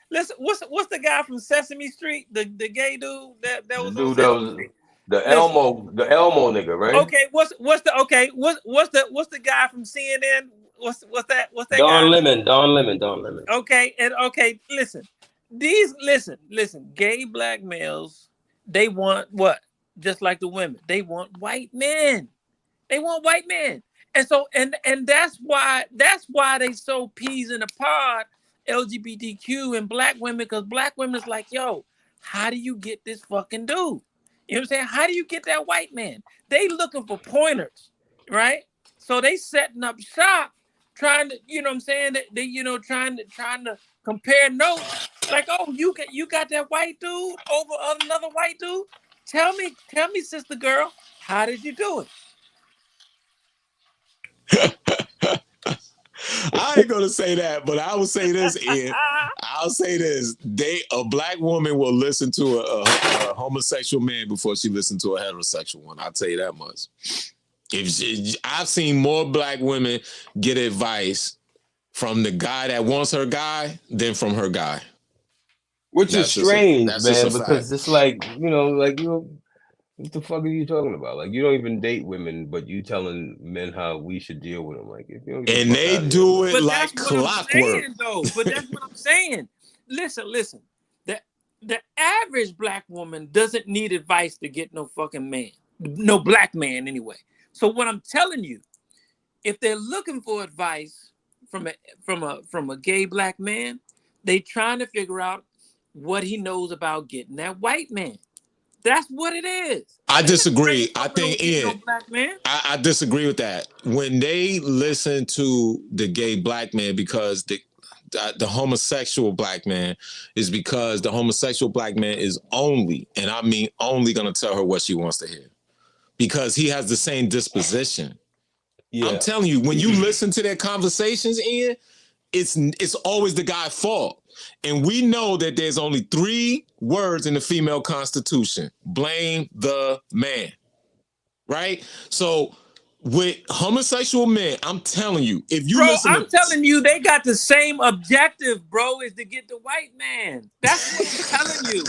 Listen, what's the guy from Sesame Street? The gay dude that The was on dude that Sesame was Street. the Listen, Elmo nigga, right? okay, what's the guy from CNN? What's that guy? Don Lemon. Okay, and okay, listen. Listen, gay black males, they want what? Just like the women. They want white men. They want white men. And so and that's why they so peas in a pod, LGBTQ and black women, because black women is like, yo, how do you get this fucking dude? You know what I'm saying? How do you get that white man? They looking for pointers, right? So they setting up shop, trying to, you know what I'm saying? They trying to compare notes. Like, oh, you got that white dude over another white dude? Tell me, sister girl, how did you do it? I ain't gonna say that, but I will say this, Ian. I'll say this: a black woman will listen to a homosexual man before she listens to a heterosexual one. I'll tell you that much. I've seen more black women get advice from the guy that wants her guy than from her guy. Which is strange, that's man, just a because fact. it's like, what the fuck are you talking about? Like, you don't even date women, but you telling men how we should deal with them. Like, if you don't get And the fuck they out of here, do man. it But like that's what I'm clockwork. saying, though. But that's what I'm saying. Listen. The average black woman doesn't need advice to get no fucking man, no black man anyway. So what I'm telling you, if they're looking for advice from a gay black man, they trying to figure out what he knows about getting that white man. That's what it is. I They not trying disagree. to I fuck with think, get no Ian, black man. I disagree with that. When they listen to the gay black man, because the homosexual black man is because the homosexual black man is only, and I mean only, gonna tell her what she wants to hear because he has the same disposition. Yeah. I'm telling you, when you listen to their conversations, Ian, it's always the guy's fault. And we know that there's only 3 words in the female constitution: blame the man. Right? So with homosexual men, I'm telling you, if you Bro, listen I'm to telling you, they got the same objective, bro, is to get the white man. That's what I'm telling you.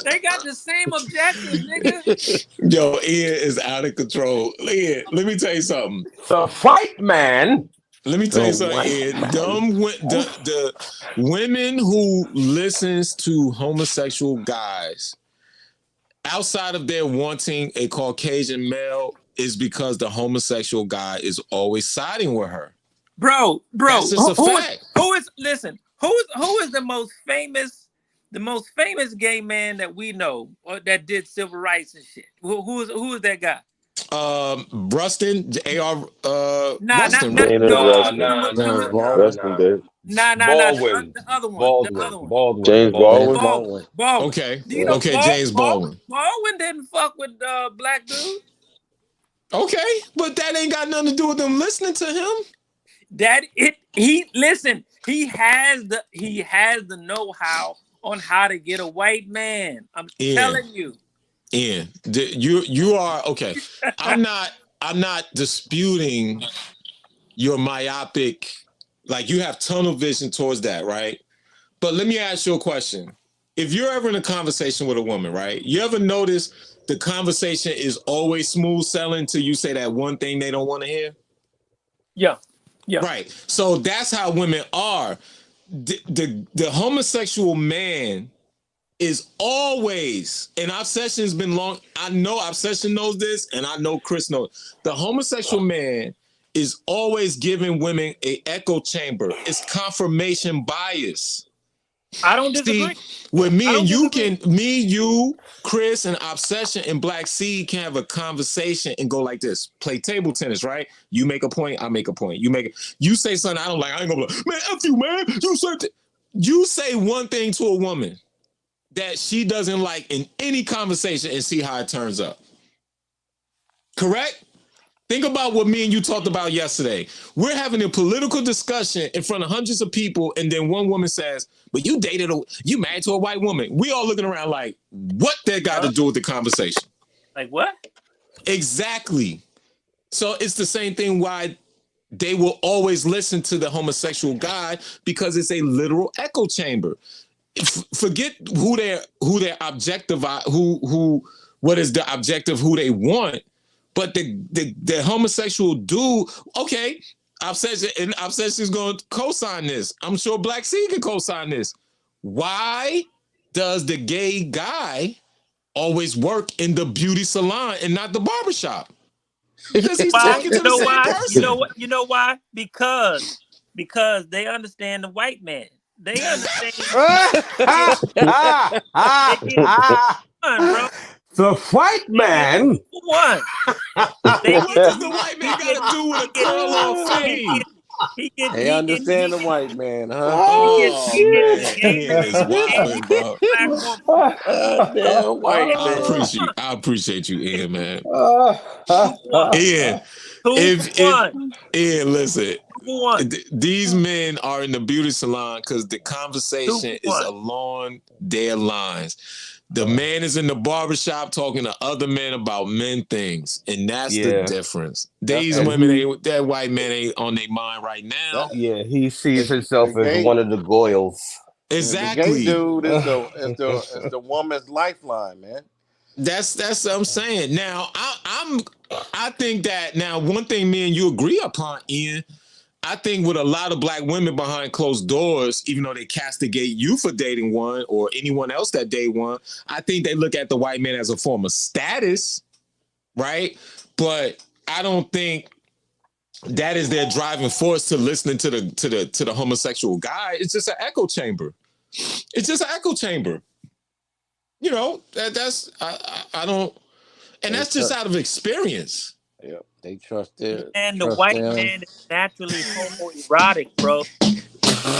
They got the same objective, nigga. yo, Ian is out of control. Ian, let me tell you something. The white man. Let me tell you The something, white Ian. man. The women who listens to homosexual guys outside of their wanting a Caucasian male is because the homosexual guy is always siding with her. Bro, That's just a fact. who is the most famous gay man that we know or that did civil rights and shit? Who is that guy? Rustin, A.R. Nah, Rustin, not Ain't no. Rustin. Rustin Nah. dead. Nah. Baldwin. The other one. James Baldwin. Baldwin. Okay. Do you know Okay, James Baldwin. Baldwin didn't fuck with black dudes. Okay, but that ain't got nothing to do with them listening to him. He has the know-how on how to get a white man. I'm telling you. Ian, you are okay. I'm not disputing your myopic, like you have tunnel vision towards that, right? But let me ask you a question. If you're ever in a conversation with a woman, right? You ever notice the conversation is always smooth sailing till you say that one thing they don't want to hear? Yeah. Right. So that's how women are. The homosexual man is always, and Obsession's been long. I know Obsession knows this, and I know Chris knows. The homosexual man is always giving women an echo chamber. It's confirmation bias. I don't disagree. See, with me I and don't you disagree. me, you, Chris, and Obsession and Black Seed can have a conversation and go like this. Play table tennis, right? You make a point, I make a point. You say something I don't like, I ain't gonna be like, man, F you, man. You say one thing to a woman that she doesn't like in any conversation and see how it turns up. Correct? Think about what me and you talked about yesterday. We're having a political discussion in front of hundreds of people, and then one woman says, but you married to a white woman. We all looking around like, what that got to do with the conversation? Like what? Exactly. So it's the same thing why they will always listen to the homosexual guy, because it's a literal echo chamber. Forget who their objective, what is the objective, who they want. But the homosexual dude, okay, Obsession's going to co-sign this. I'm sure Black Seed can co-sign this. Why does the gay guy always work in the beauty salon and not the barbershop? Because he's talking to the same person. You know why? Because they understand the white man. They understand. Bro. The white man. One. What does the white man got to do with a curl or fade? They understand the white man, huh? Oh, man. Ian is wilding, bro. Damn white man. I appreciate you, Ian, man. Ian, Ian, listen. These men are in the beauty salon because the conversation is along their lines. The man is in the barbershop talking to other men about men things, and that's the difference. These women, that white man ain't on their mind right now. He sees himself as one of the Goyles. Exactly. The gay dude is the woman's lifeline, man. That's what I'm saying. Now, I think that now one thing me and you agree upon, Ian. I think with a lot of black women behind closed doors, even though they castigate you for dating one or anyone else that date one, I think they look at the white man as a form of status, right? But I don't think that is their driving force to listening to the homosexual guy. It's just an echo chamber. It's just an echo chamber. You know, that's I don't, and that's just out of experience. Yeah, they trust it. And the white man is naturally homoerotic, bro.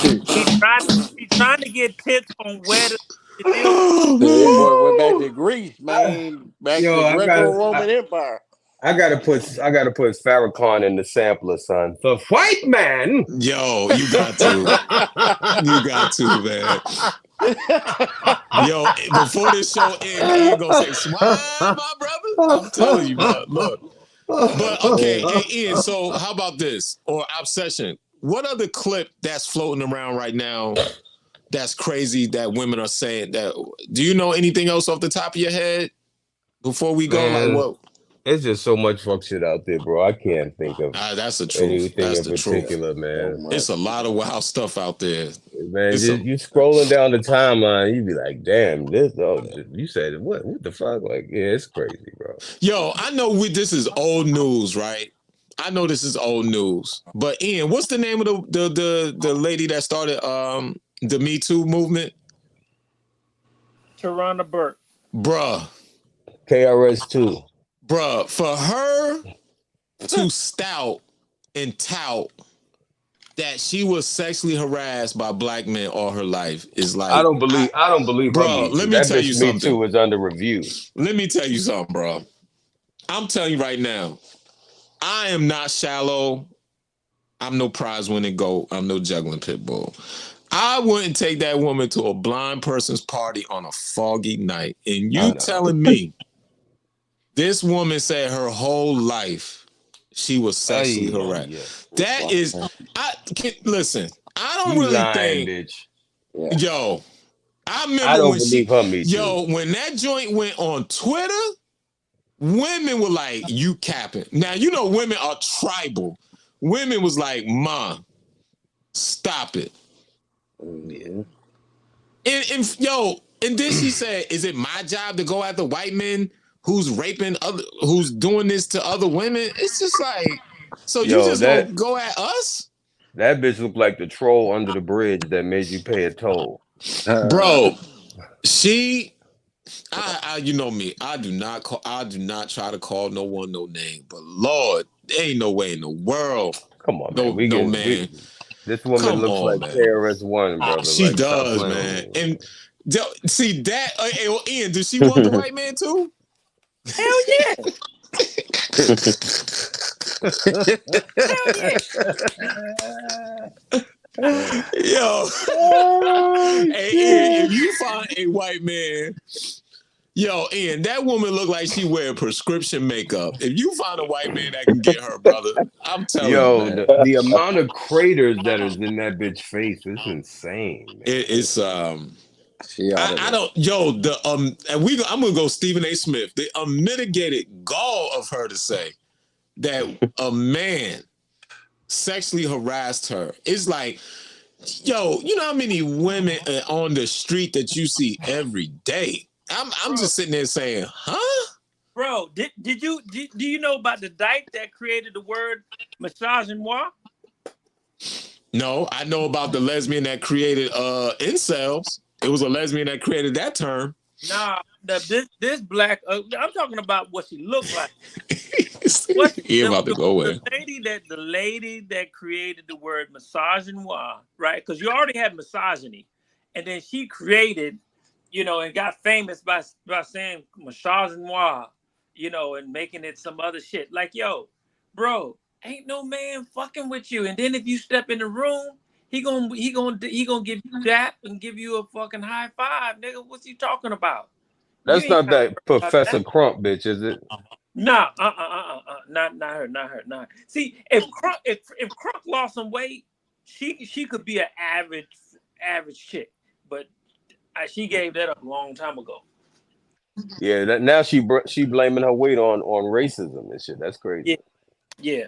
He's trying to get tips on where to deal. We're back to Greece, man. Back to Greco-Roman Empire. I gotta put Farrakhan in the sampler, son. The white man. Yo, you got to, man. Yo, before this show ends, you're gonna say, "Smile, my brother." I'm telling you, bro. Look. But okay, hey, Ian, so how about this? Or Obsession. What other clip that's floating around right now that's crazy that women are saying that? Do you know anything else off the top of your head before we go? Man, like what? It's just so much fuck shit out there, bro. I can't think of that's the truth. anything That's in the particular, truth. man. It's a lot of wild stuff out there. Man, you scrolling down the timeline, you be like, damn, this, you said, what the fuck? Like, yeah, it's crazy, bro. Yo, I know this is old news, right? I know this is old news. But Ian, what's the name of the lady that started the Me Too movement? Tarana Burke. Bruh. KRS-Two. Bruh, for her to stout and tout that she was sexually harassed by black men all her life is like, I don't believe bro, let me tell you something. Me Too is under review. Let me tell you something, bro. I'm telling you right now, I am not shallow. I'm no prize winning goat. I'm no juggling pit bull. I wouldn't take that woman to a blind person's party on a foggy night. And you telling me this woman said her whole life she was sexually harassed. That is, listen, I don't really think, bitch. Yo, I remember when that joint went on Twitter, women were like, you capping. Now, you know, women are tribal. Women was like, Ma, stop it. Yeah. And yo, And then she said, "Is it my job to go after white men who's who's doing this to other women?" It's just like, so you Yo, just gonna go at us, that bitch looked like the troll under the bridge that made you pay a toll. bro? She, you know me. I do not try to call no one no name. But Lord, there ain't no way in the world, Come on, man. no man. This woman Come looks on, like man. KRS-One, brother. She Like, stop does, playing with man. me, And man. see that, hey, well, Ian, does she want the white man too? Hell yeah. Hell yeah. Yo, Oh hey Ian, shit! if you find a white man, yo, Ian, that woman look like she wear prescription makeup. If you find a white man that can get her, brother, I'm telling you, Yo, man, the amount of craters that is in that bitch face is insane, man. it's She out of I there. don't, yo, and I'm gonna go Stephen A. Smith. The unmitigated gall of her to say that a man sexually harassed her. It's like, yo, you know how many women on the street that you see every day? I'm Bro, just sitting there saying, huh? bro, do you know about the dyke that created the word misogynoir? No, I know about the lesbian that created incels. It was a lesbian that created that term. Nah, this black. I'm talking about what she looked like. What He about to go in. the lady that created the word misogynoir, right? Because you already had misogyny, and then she created, and got famous by saying misogynoir, and making it some other shit. Like, yo, bro, ain't no man fucking with you. And then if you step in the room, he gonna give you that and give you a fucking high five, nigga. What's he talking about? You That's ain't not got to that worry about Professor that. Crump bitch, is it? Nah, not her, not her, not her. See, if Crunk lost some weight, she could be an average chick, but she gave that up a long time ago. Yeah, that now she blaming her weight on racism and shit. That's crazy. Yeah, yeah.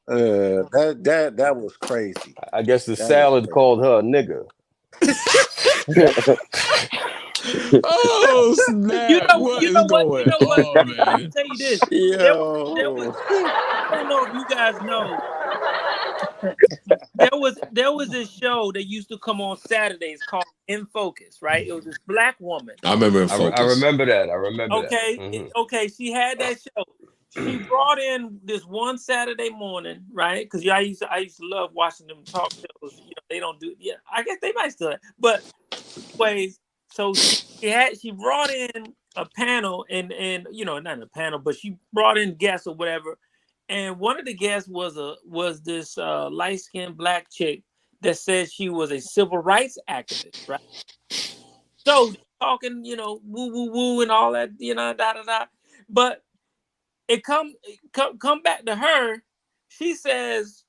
That was crazy. I guess the That was salad crazy. called her a nigger. Oh You snap! know, What you is know what, you going know what. on, Let me man? tell you this. There was. Yo. I don't know if you guys know. There was this show that used to come on Saturdays called In Focus, right? It was this black woman. I remember in I Focus. remember that. I remember that. Okay, Hmm. okay. She had that show. She brought in this one Saturday morning, right? Because I used to love watching them talk shows. They don't do. Yeah, I guess they might still. But anyways, so she brought in a panel and not a panel, but she brought in guests or whatever. And one of the guests was this light skinned black chick that said she was a civil rights activist, right? So talking, woo woo woo and all that, da da da. But it come back to her. She says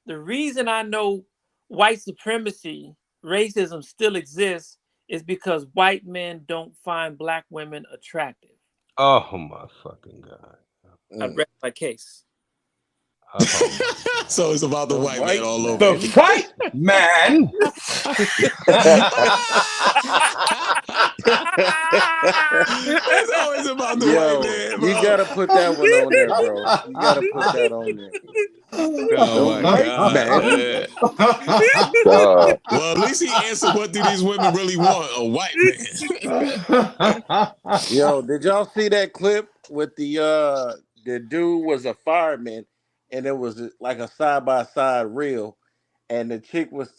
the reason I know white supremacy, racism still exists is because white men don't find black women attractive. Oh my fucking god. I Mm. read my case. Oh my god. So it's about the The white man white all over The man. again. fight, man. It's always about the white Yo, man, you bro. gotta put that one on there, bro. You gotta put that on there. Oh The my white god, man. man. God. Well, at least he answered what do these women really want? A white man. Yo, did y'all see that clip with the dude was a fireman and it was like a side by side reel and the chick was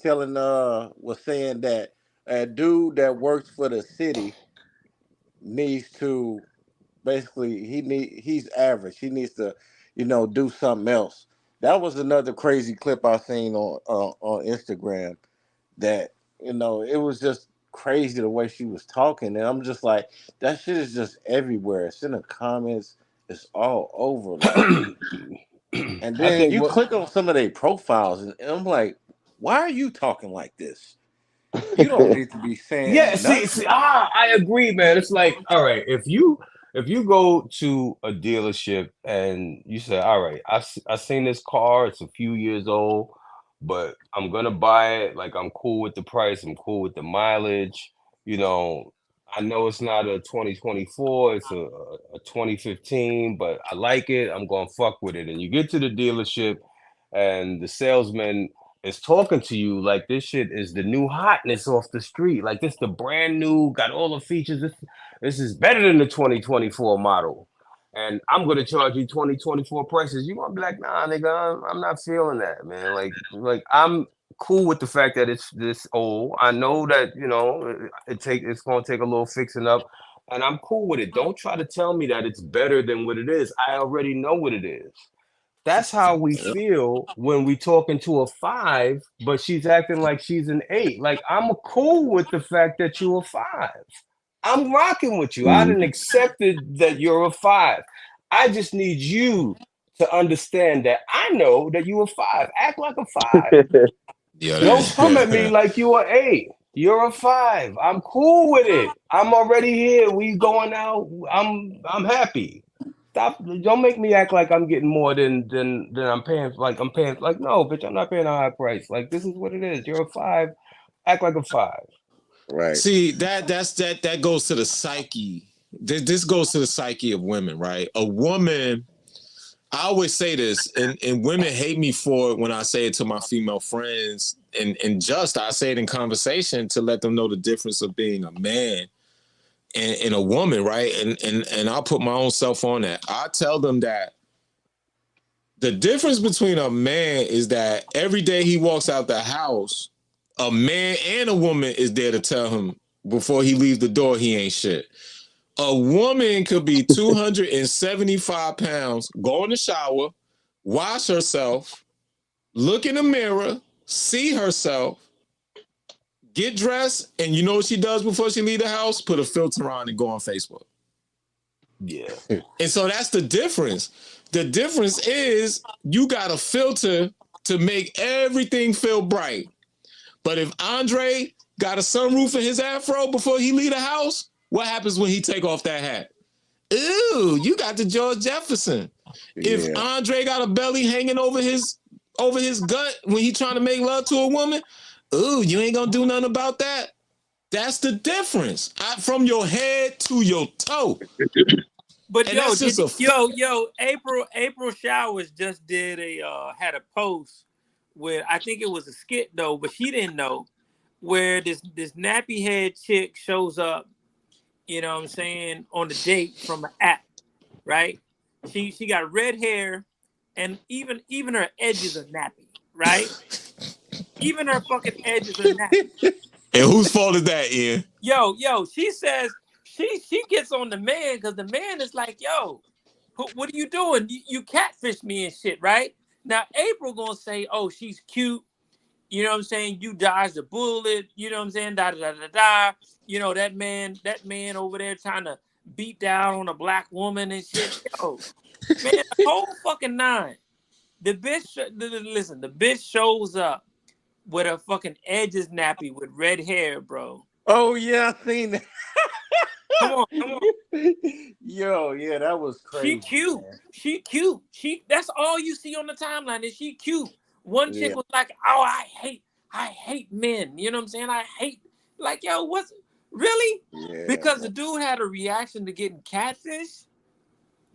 was saying that a dude that works for the city needs to basically he's average. He needs to, do something else. That was another crazy clip I seen on Instagram that it was just crazy the way she was talking, and I'm just like, that shit is just everywhere. It's in the comments. It's all over. Like, and I then think you what click on some of their profiles, and I'm like, why are you talking like this? You don't need to be yeah, saying see, nothing. I agree, man. It's like, all right, if you go to a dealership and you say, all right, I seen this car, it's a few years old, but I'm gonna buy it. Like, I'm cool with the price, I'm cool with the mileage, you know. I know it's not a 2024, it's a 2015, but I like it. I'm going to fuck with it. And you get to the dealership and the salesman is talking to you like this shit is the new hotness off the street. Like this the brand new, got all the features. This is better than the 2024 model. And I'm going to charge you 2024 prices. You're going to be like, nah, nigga, I'm not feeling that, man. Like I'm cool with the fact that it's this old. I know that it's going to take a little fixing up, and I'm cool with it. Don't try to tell me that it's better than what it is. I already know what it is. That's how we feel when we talking to a 5, but she's acting like she's an 8. Like I'm cool with the fact that you're a 5. I'm rocking with you. I didn't accepted that you're a 5. I just need you to understand that I know that you're a 5. Act like a 5. Yeah, Don't come at me that, like you're an 8. You're a 5. I'm cool with it. I'm already here. We going out. I'm happy. Stop. Don't make me act like I'm getting more than I'm paying. Like I'm paying. Like no, bitch. I'm not paying a high price. Like this is what it is. You're a 5. Act like a 5. Right. see that goes to the psyche. This goes to the psyche of women, right? A woman. I always say this, and women hate me for it when I say it to my female friends, and just I say it in conversation to let them know the difference of being a man and a woman, right? And I'll put my own self on that. I tell them that the difference between a man is that every day he walks out the house, a man and a woman is there to tell him before he leaves the door he ain't shit. A woman could be 275 pounds, go in the shower, wash herself, look in the mirror, see herself, get dressed, and you know what she does before she leave the house? Put a filter on and go on Facebook. Yeah. And so that's the difference. The difference is you got a filter to make everything feel bright. But if Andre got a sunroof in his afro before he leave the house, what happens when he take off that hat? Ooh, you got the George Jefferson. If Andre got a belly hanging over his gut when he trying to make love to a woman, ooh, you ain't gonna do nothing about that. That's the difference. From your head to your toe. But And that's just April Showers just did had a post where I think it was a skit though, but she didn't know, where this nappy head chick shows up, you know what I'm saying, on the date from an app, right? She got red hair, and even her edges are nappy, right? Even her fucking edges are nappy. And whose fault is that, Ian? Yo, she says she gets on the man because the man is like, yo, what are you doing? You catfish me and shit, right? Now April gonna say, oh, she's cute. You know what I'm saying? You dodged a bullet. You know what I'm saying? Da da da da da. You know that man over there trying to beat down on a black woman and shit. Yo, man, the whole fucking 9. The bitch, listen, the bitch shows up with a fucking edges nappy with red hair, bro. Oh yeah, I seen that. Come on. Yo, yeah, that was crazy. She cute. That's all you see on the timeline is she cute. One chick was like, oh, I hate men. You know what I'm saying? I hate, like, yo, what's really? Yeah. Because the dude had a reaction to getting catfish.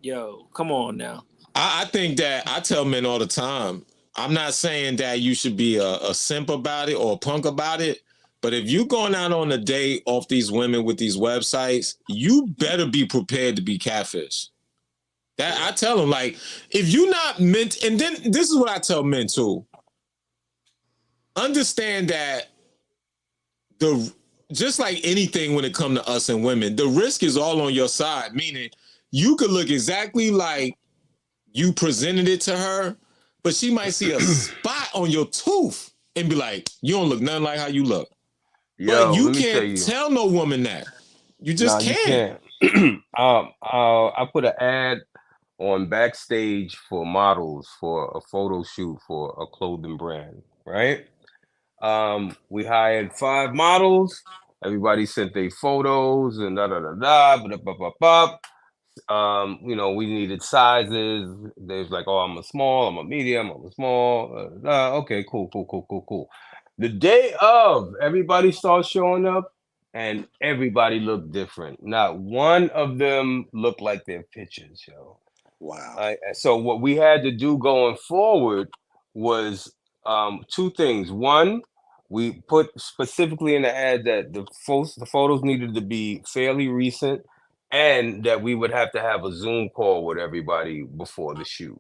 Yo, come on now. I think that I tell men all the time, I'm not saying that you should be a simp about it or a punk about it, but if you going out on a date off these women with these websites, you better be prepared to be catfish. That I tell them, like, if you not meant, and then this is what I tell men too. Understand that just like anything when it comes to us and women, the risk is all on your side, meaning you could look exactly like you presented it to her, but she might see a spot on your tooth and be like, you don't look nothing like how you look. Yo, but you can't tell no woman that. You just can't. You can't. I put an ad on Backstage for models for a photo shoot for a clothing brand, right? We hired 5 models. Everybody sent their photos and da da da da. We needed sizes. They was like, oh, I'm a small, I'm a medium, I'm a small. Okay, cool. The day of, everybody starts showing up. and everybody looked different. Not one of them looked like their pictures, yo. Wow. So what we had to do going forward was two things. One, we put specifically in the ad that the photos needed to be fairly recent, and that we would have to have a Zoom call with everybody before the shoot.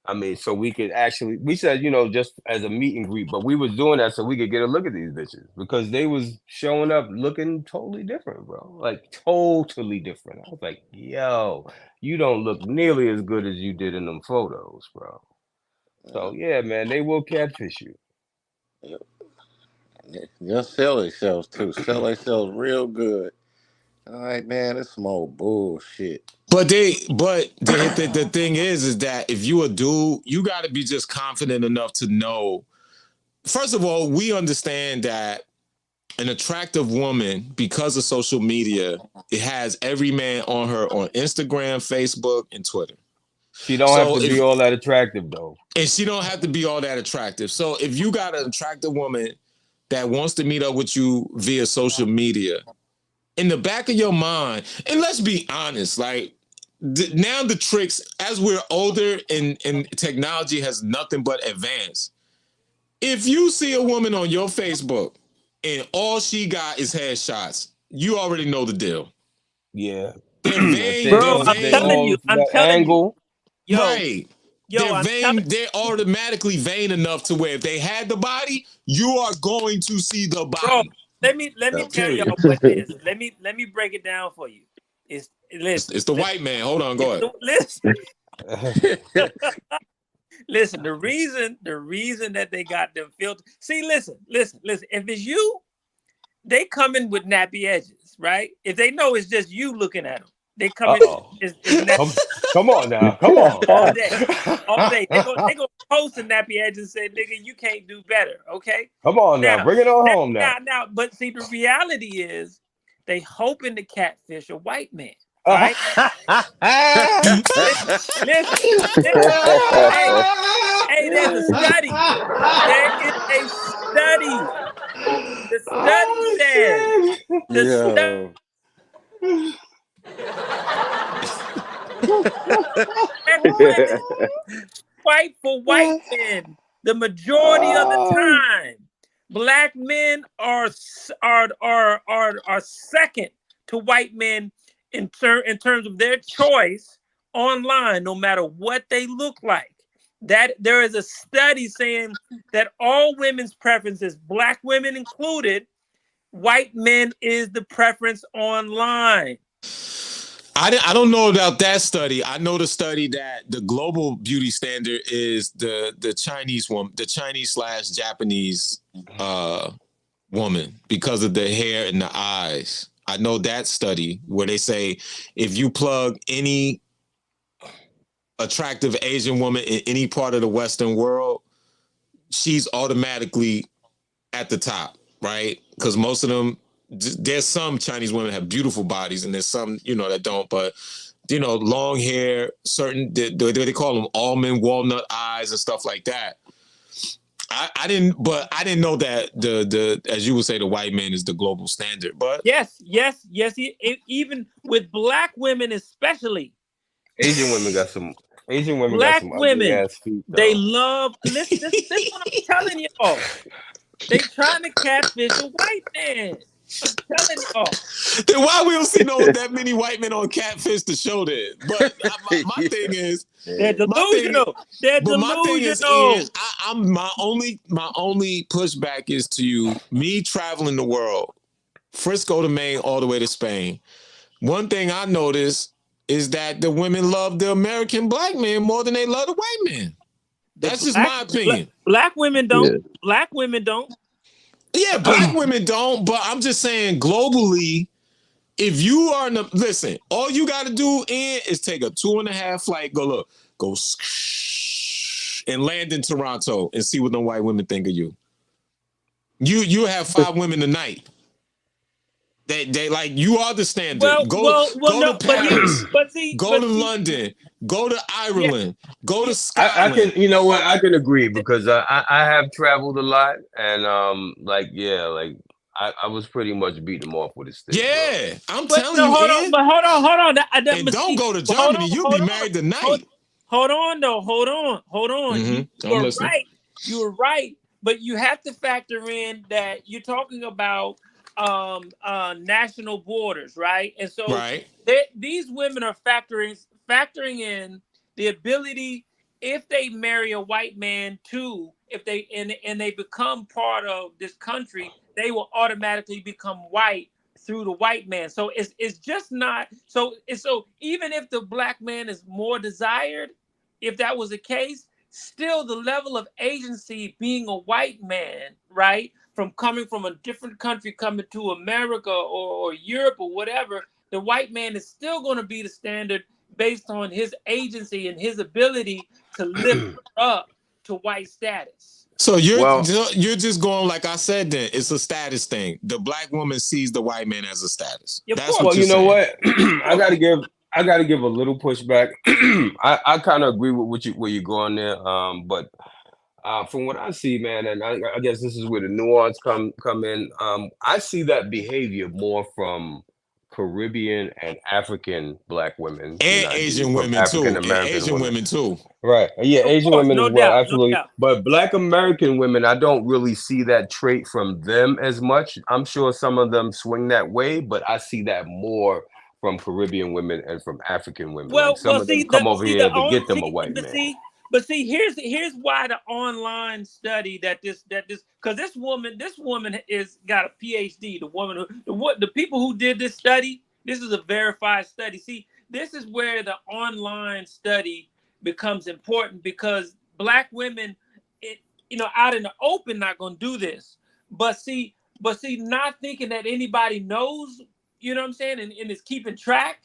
I mean, so we could actually, we said, just as a meet and greet, but we was doing that so we could get a look at these bitches because they was showing up looking totally different, bro. Like totally different. I was like, yo, you don't look nearly as good as you did in them photos, bro. So yeah, man, they will catfish you. Just sell themselves too. Sell themselves real good. All right, man, it's some old bullshit. But the thing is that if you a dude, you got to be just confident enough to know. First of all, we understand that an attractive woman, because of social media, it has every man on her on Instagram, Facebook, and Twitter. She don't have to be all that attractive though. And she don't have to be all that attractive. So if you got an attractive woman that wants to meet up with you via social media, in the back of your mind, and let's be honest, like now the tricks, as we're older and technology has nothing but advanced. If you see a woman on your Facebook and all she got is headshots, you already know the deal. Yeah. They're vain. Bro, I'm telling you. Yo, right. They're automatically vain enough to where if they had the body, you are going to see the body. Bro, let me tell y'all what it is. Let me break it down for you. It's the white man. Hold on, go ahead. Listen, the reason that they got them filtered. See, listen. If it's you, they come in with nappy edges, right? If they know it's just you looking at them, they come in. Come on now, come on. All day. They go post a nappy edge and say, "Nigga, you can't do better." Okay. Come on now, bring it on home now. Now, but see, the reality is, they hoping to catfish a white man. Right? listen. Hey, there's a study. There is a study. The study says fight for white men. The majority of the time, black men are second to white men in terms of their choice online, no matter what they look like. That there is a study saying that all women's preferences, black women included, white men is the preference online. I don't know about that study. I know the study that the global beauty standard is the Chinese woman, the Chinese/Japanese woman, because of the hair and the eyes. I know that study where they say if you plug any attractive Asian woman in any part of the Western world, she's automatically at the top, right? Because most of them, there's some Chinese women that have beautiful bodies and there's some, that don't, but long hair, certain, they call them almond walnut eyes and stuff like that. I didn't know that the as you would say, the white man is the global standard. But yes. Even with black women, especially Asian women got some black women. Ass feet, they love. Listen, this is what I'm telling y'all. They trying to catfish a white man. I'm telling y'all. Then why we don't see that many white men on Catfish to show that? But my thing is, they're delusional. My thing is I'm my only pushback is to me traveling the world, Frisco to Maine, all the way to Spain. One thing I noticed is that the women love the American black man more than they love the white man. That's just my opinion. Black women don't. Yeah. Black women don't. Yeah, black women don't, but I'm just saying globally, if you are listen, all you got to do is take a 2.5 flight, go and land in Toronto and see what the white women think of you. You have 5 women a night. They like you are the standard. Go to Paris, go to London, go to Ireland, go to Scotland. I can agree because I have traveled a lot and I was pretty much beating him off with a stick, bro. Yeah, I'm But telling no, you, hold on. Ian. But hold on. And don't go to But hold Germany. on. You'll Hold be on. married tonight. Hold on, though. Hold on. You I'm are listening. right. You are right. But you have to factor in that you're talking about national borders, right? And so Right. these women are factoring in the ability, if they marry a white man too, if they and they become part of this country, they will automatically become white through the white man. So it's just not so even if the black man is more desired, if that was the case, still the level of agency being a white man, right? From coming from a different country, coming to America or Europe or whatever, the white man is still going to be the standard based on his agency and his ability to lift her up to white status. So you're Well, just going like I said. Then it's a status thing. The black woman sees the white man as a status. Of That's course. what well, you're you know saying. what? I gotta give a little pushback. I kind of agree with where you're going there. But from what I see, man, and I guess this is where the nuance come in. I see that behavior more from Caribbean and African black women than And I do Asian from women African too. And American Asian women. women too. Right. Yeah, Of Asian course, women no as well, doubt, no absolutely. doubt. But Black American women, I don't really see that trait from them as much. I'm sure some of them swing that way, but I see that more from Caribbean women and from African women. Like some Well, of them come over here to get them a white man. but see, here's why the online study that this because this woman is got a PhD. The woman the people who did this study, this is a verified study. See, this is where the online study becomes important because black women, out in the open, not gonna do this. But see, not thinking that anybody knows, you know what I'm saying, and is keeping track.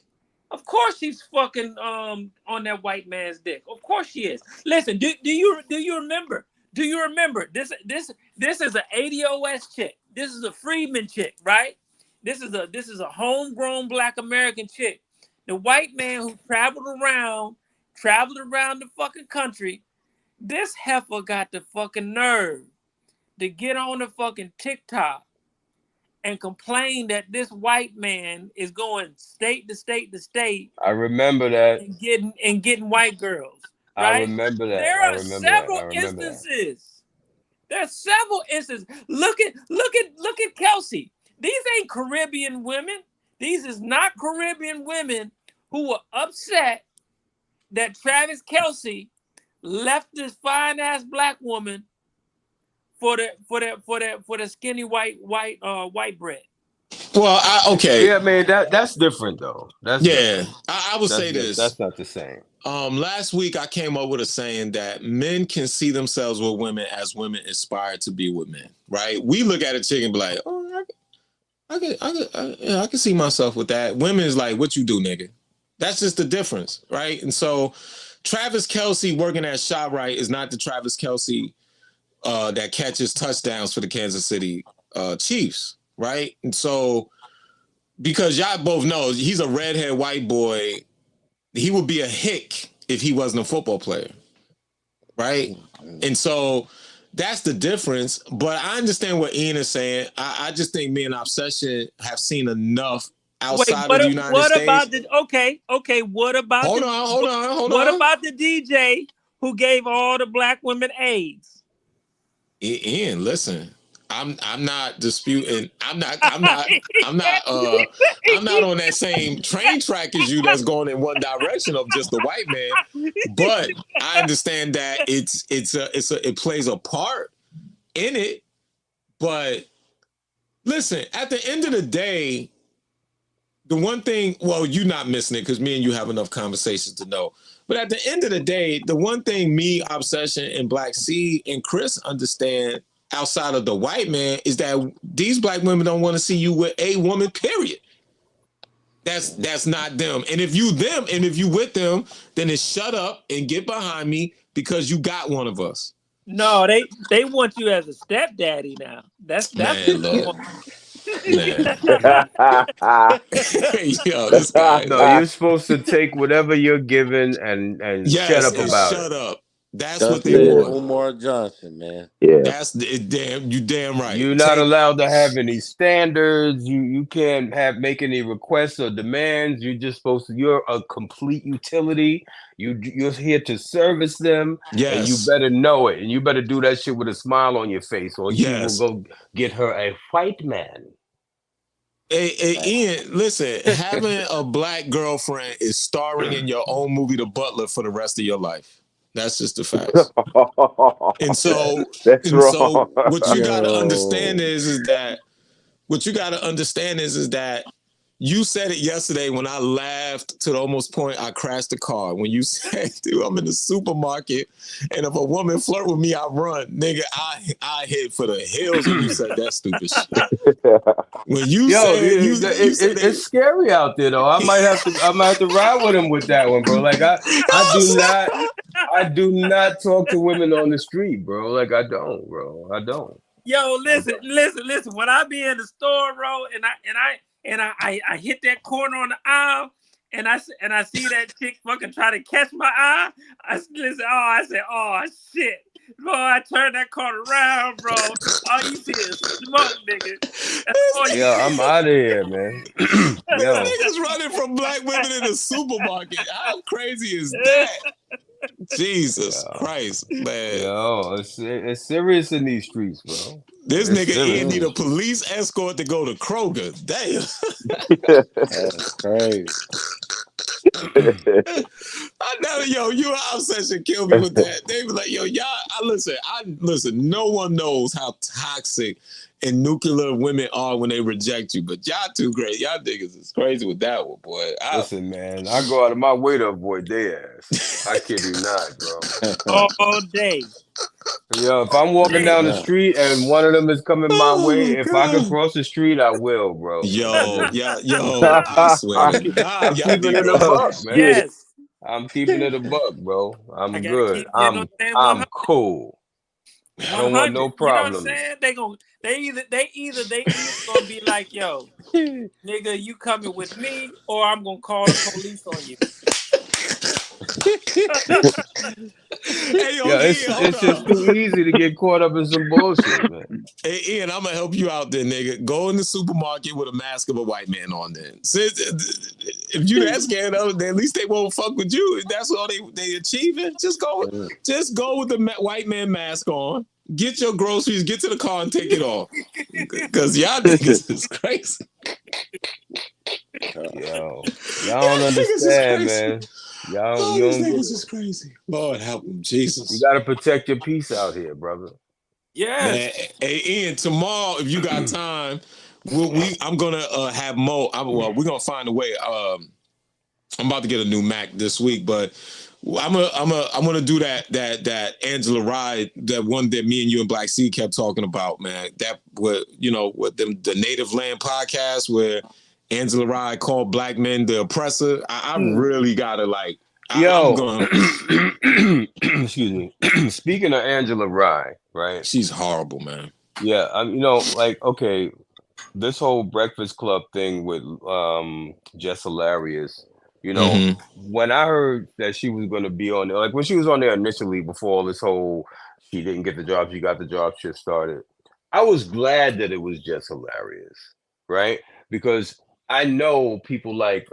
Of course she's fucking on that white man's dick. Of course she is. Listen, do you remember? Do you remember this is an ADOS chick. This is a freedman chick, right? This is a homegrown black American chick. The white man who traveled around the fucking country. This heifer got the fucking nerve to get on the fucking TikTok and complain that this white man is going state to state to state I remember that. and getting white girls, I right? remember that. There I are remember that. I several remember that. instances. There are several instances. Look at Kelsey. These ain't Caribbean women. These is not Caribbean women who were upset that Travis Kelsey left this fine ass black woman for the skinny white bread. Well, okay. Yeah, man, that's different though. That's Yeah, different. I would say this. That's not the same. Last week I came up with a saying that men can see themselves with women as women aspire to be with men. Right? We look at a chick and be like, "Oh, I can see myself with that." Women is like, "What you do, nigga?" That's just the difference, right? And so, Travis Kelsey working at ShopRite is not the Travis Kelsey that catches touchdowns for the Kansas City Chiefs, right? And so, because y'all both know he's a redhead white boy, he would be a hick if he wasn't a football player, right? And so that's the difference. But I understand what Ian is saying. I just think me and Obsession have seen enough outside of the United States. About the What about hold on. About the DJ who gave all the black women AIDS? Ian, listen. I'm not disputing. I'm not on that same train track as you that's going in one direction of just the white man. But I understand that it plays a part in it. But listen, at the end of the day, the one thing, well, you're not missing it because me and you have enough conversations to know. But at the end of the day, the one thing me, Obsession, and Black C and Chris understand outside of the white man is that these black women don't want to see you with a woman, period. That's not them. And if you with them, then it's shut up and get behind me because you got one of us. No, they want you as a stepdaddy now. That's man, look. Man. Yo, this guy. No, you're supposed to take whatever you're given and shut up about it. Shut up. That's what they Dustin want. Umar Johnson, man. Yeah. That's you damn right. You're not allowed to have any standards. You can't make any requests or demands. You're just supposed to. You're a complete utility. You're here to service them, and you Yes. better know it. And you better do that shit with a smile on your face, or you will Yes. go get her a white man. Hey, Ian, listen, having a black girlfriend is starring in your own movie, The Butler, for the rest of your life. That's just the facts. And so, That's wrong. what you got to Yo. understand is that you said it yesterday when I laughed to the almost point I crashed the car. When you said, dude, I'm in the supermarket and if a woman flirt with me, I run. Nigga, I hit for the hills when you said that stupid shit. When you said it's scary out there though. I might have to ride with him with that one, bro. Like I do not talk to women on the street, bro. Like I don't, bro. I don't. Yo, listen. When I be in the store, bro, and I hit that corner on the aisle, and I see that chick fucking try to catch my eye. I said, oh shit, bro. I turn that car around, bro. All you see is smoke, nigga. I'm out of here, man. Yo, niggas running from black women in the supermarket. How crazy is that? Jesus Christ, man. Yo, it's serious in these streets, bro. This nigga Ian need a police escort to go to Kroger. Damn. That's crazy. I know, yo, your obsession killed me with that. They was like, yo, y'all, listen, no one knows how toxic and nuclear women are when they reject you, but y'all too great. Y'all niggas is crazy with that one, boy. Listen, man, I go out of my way to avoid their ass. I kid you not, bro. All day. Yo, if I'm walking down the street and one of them is coming my way, if I can cross the street, I will, bro. Yo, I swear to God, I'm keeping it a buck, man. Yes. I'm keeping it a buck, bro. I'm good. I'm cool. I don't want no problems. You know what I'm saying? They either gonna be like, yo, nigga, you coming with me, or I'm gonna call the police on you. Hey, yo, it's just too easy to get caught up in some bullshit, man. Hey, Ian, I'm gonna help you out there, nigga. Go in the supermarket with a mask of a white man on then. If you that scared of it, then at least they won't fuck with you. If that's all they achieving, just go with the white man mask on. Get your groceries, get to the car and take it off. Because y'all niggas is crazy. Yo, y'all don't understand, man. Y'all, these niggas is crazy. Lord help them, Jesus. You gotta protect your peace out here, brother. Yeah. Hey, Ian, tomorrow, if you got time, I'm gonna have Mo. We're gonna find a way. I'm about to get a new Mac this week, but I'm gonna do that Angela Rye, that one that me and you and Black Sea kept talking about, man. That what the Native Land podcast where Angela Rye called black men the oppressor. I really gotta like. Yo, excuse me. Speaking of Angela Rye, right? She's horrible, man. Yeah, okay, this whole Breakfast Club thing with Jess Hilarious. You know, when I heard that she was going to be on there, like when she was on there initially before all this whole she didn't get the job, she got the job shit started, I was glad that it was Jess Hilarious, right? Because I know people like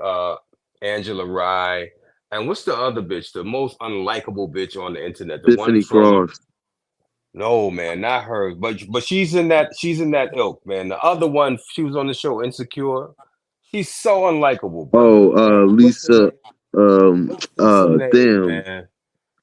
Angela Rye, and what's the other bitch, the most unlikable bitch on the internet, the one from Cross. No, man, not her, but she's in that ilk, man. The other one, she was on the show Insecure. She's so unlikable, bro. Lisa. What's her name, Them. man?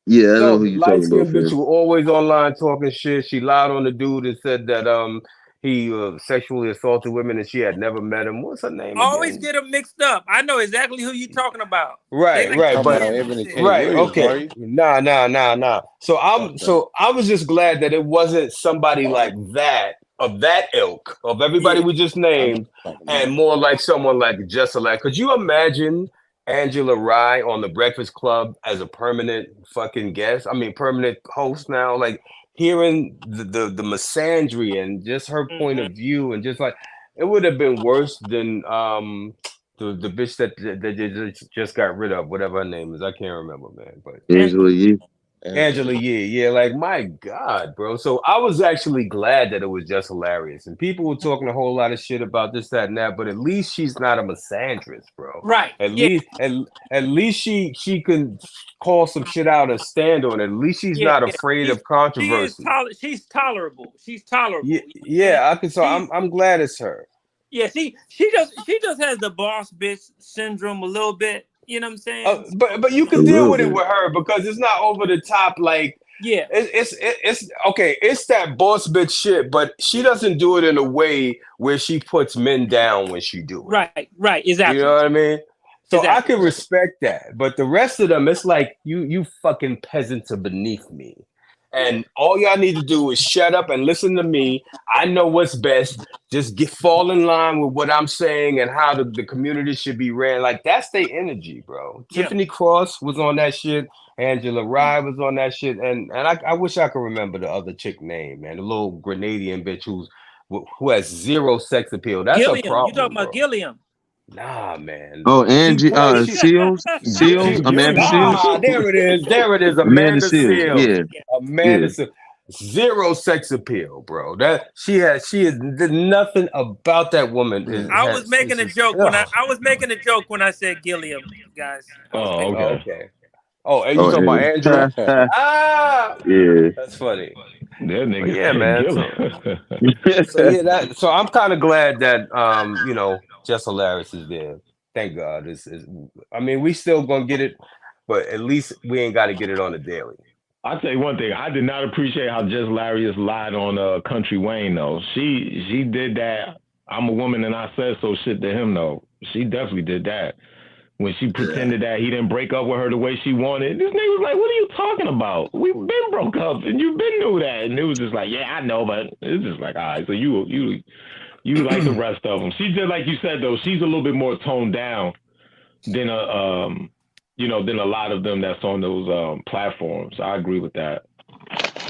Yeah, I know who you talking light-skinned about. bitch who always online talking shit. She lied on the dude and said that he sexually assaulted women and she had never met him. What's her name? Always again? get them mixed up. I know exactly who you talking about. Right, but okay. Nah. So I was just glad that it wasn't somebody like that, of that ilk, of everybody we just named, and more like someone like Jessica. Could you imagine Angela Rye on the Breakfast Club as a permanent fucking guest? I mean, permanent host now. Like hearing the misandry and just her point of view, and just like it would have been worse than the bitch that they just got rid of, whatever her name is. I can't remember, man. But Angela Yee. Angela Yee, yeah, like my God, bro. So I was actually glad that it was just hilarious. And people were talking a whole lot of shit about this, that, and that, but at least she's not a misandrist, bro. Right. At Yeah. least at least she can call some shit out and stand on it. At least she's Yeah. not Yeah. afraid of controversy. She's tolerable. She's tolerable. Yeah, You know what I'm saying? yeah, I can so She I'm glad it's her. yeah, she just has the boss bitch syndrome a little bit. You know what I'm saying? But you A can deal little with it bit. with her because it's not over the top like Yeah. it's okay. It's that boss bitch shit, but she doesn't do it in a way where she puts men down when she do it. Right. You Exactly. know what I mean? So I Exactly. can respect that, but the rest of them, it's like you fucking peasants are beneath me, and all y'all need to do is shut up and listen to me. I know what's best. Just fall in line with what I'm saying and how the community should be ran. Like that's their energy, bro. Yeah. Tiffany Cross was on that shit. Angela Rye was on that shit, and I wish I could remember the other chick name, man. The little Grenadian bitch who has zero sex appeal. That's a Gilliam. You talking problem, about bro. Gilliam? Nah, man. Oh, She Angie, played. She Seals, Amanda Seals, there it is. There it is. Amanda Amanda Seals. Seals. Yeah, Amanda yeah. Seals. Zero sex appeal, bro. That she is nothing about that woman I was making a just joke I was making a joke when I said Gilliam, guys. I was Oh, making oh, okay. okay. Oh, and you Oh, talking about Angela? Ah, yeah. that's funny. That But nigga yeah, said man. So yeah, so I'm kind of glad that Jess Hilarious is there. Thank God. I mean, we still gonna get it, but at least we ain't got to get it on the daily. I'll tell you one thing. I did not appreciate how Jess Larius lied on Country Wayne though. She did that. I'm a woman and I said so shit to him though. She definitely did that. When she pretended that he didn't break up with her the way she wanted. This nigga was like, "What are you talking about? We've been broke up and you've been knew that." And it was just like, "Yeah, I know," but it's just like, all right, so you like the rest of them. She's just like you said though. She's a little bit more toned down than than a lot of them that's on those platforms. I agree with that.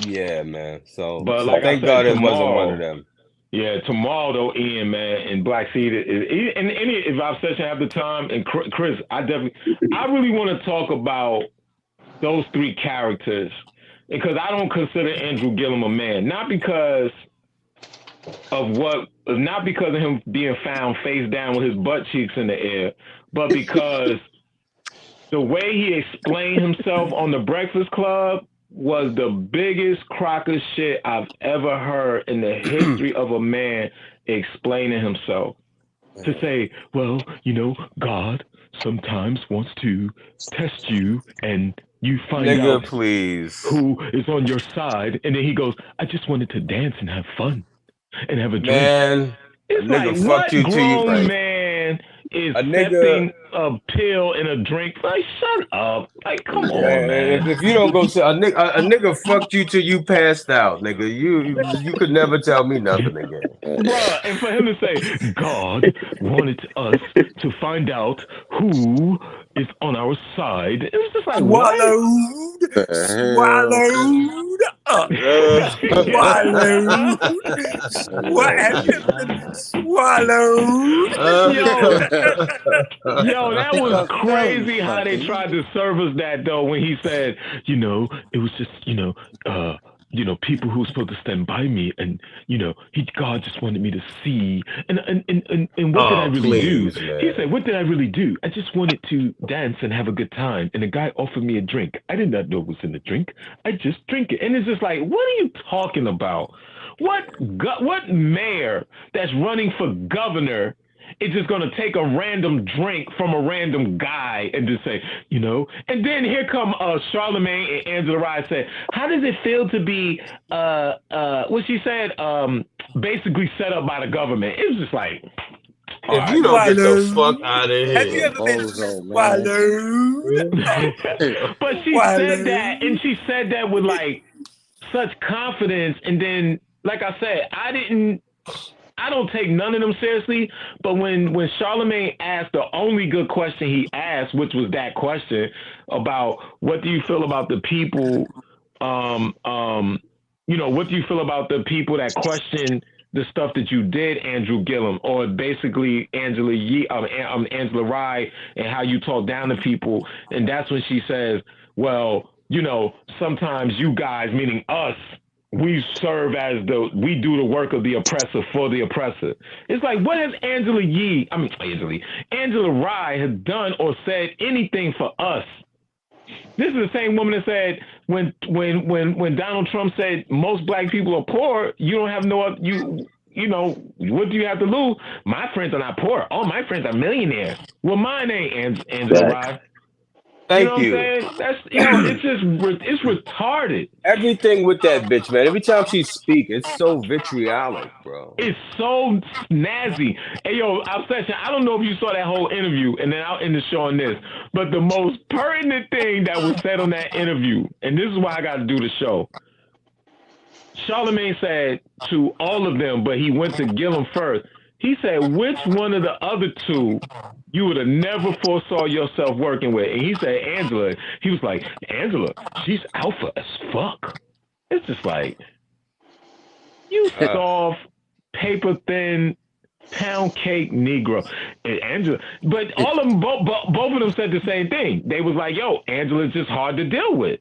Yeah, man. So But like I thank said, God it wasn't one of tomorrow, them. yeah, tomorrow though, Ian, man, and Black Seed, and any if our session have the time, and Chris, I really want to talk about those three characters because I don't consider Andrew Gillum a man, not because of him being found face down with his butt cheeks in the air, but because the way he explained himself on the Breakfast Club was the biggest crock of shit I've ever heard in the history of a man explaining himself. To say, well, God sometimes wants to test you and you find Nigga, out please. who is on your side. And then he goes, I just wanted to dance and have fun and have a drink. Man, It's nigga like, fucked what you till you grown man is a nigga. accepting a pill and a drink? Like, shut up. Like, come on, Man, man. if you don't go say a nigga fucked you till you passed out, nigga. You could never tell me nothing again. Bruh, and for him to say, God wanted us to find out who is on our side, it was just like, what? Swallowed up. Swallowed. What swallowed? Yo, that was crazy how they tried to serve us that though when he said, it was just, people who were supposed to stand by me, and God just wanted me to see, and what did I really do? Man. He said, "What did I really do? I just wanted to dance and have a good time." And the guy offered me a drink. I did not know what was in the drink. I just drink it, and it's just like, what are you talking about? What mayor that's running for governor is just going to take a random drink from a random guy and just say, and then here come Charlemagne and Angela Rye said, how does it feel to be, what she said, basically set up by the government? It was just like, if you don't get the fuck out of here. Have you ever been swallowed? But she said that, and she said that with like such confidence, and then, like I said, I don't take none of them seriously, but when Charlemagne asked the only good question he asked, which was that question about what do you feel about the people, what do you feel about the people that question the stuff that you did, Andrew Gillum, or basically Angela Rye, and how you talk down to people, and that's when she says, well, sometimes you guys, meaning us, we serve as we do the work of the oppressor for the oppressor. It's like, what has Angela Rye has done or said anything for us? This is the same woman that said when Donald Trump said most black people are poor, you don't have what do you have to lose? My friends are not poor. All my friends are millionaires. Well, mine ain't, Angela Rye. Thank what I'm saying? That's it's retarded. Everything with that bitch, man. Every time she speaks, it's so vitriolic, bro. It's so snazzy. Hey, yo, Obsession, I don't know if you saw that whole interview, and then I'll end the show on this. But the most pertinent thing that was said on that interview, and this is why I got to do the show. Charlemagne said to all of them, but he went to Gillum first. He said, which one of the other two you would have never foresaw yourself working with? And he said, Angela. He was like, Angela, she's alpha as fuck. It's just like, you soft, paper thin, pound cake Negro. And Angela, but all of them, both of them said the same thing. They was like, yo, Angela's just hard to deal with.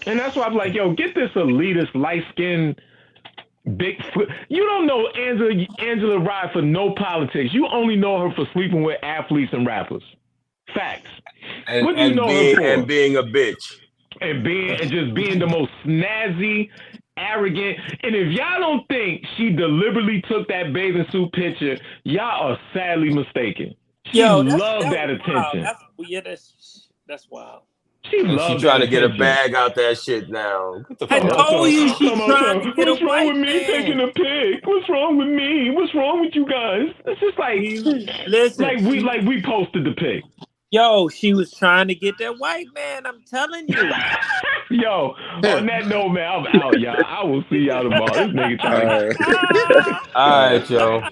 And that's why I'm like, yo, get this elitist, light-skinned, big foot. You don't know Angela Rye for no politics. You only know her for sleeping with athletes and rappers. Facts. What do you know her for? And being a bitch. And just being the most snazzy, arrogant. And if y'all don't think she deliberately took that bathing suit picture, y'all are sadly mistaken. She loved that attention. That's wild. She trying to get a bag out that shit now. What the fuck? I told you she's trying to get a What's wrong with me man. taking a pic? What's wrong with me? What's wrong with you guys? It's just like, listen, we posted the pic. Yo, she was trying to get that white man. I'm telling you. Yo, on that note, man, I'm out, y'all. I will see y'all tomorrow. This nigga trying to. All right, yo.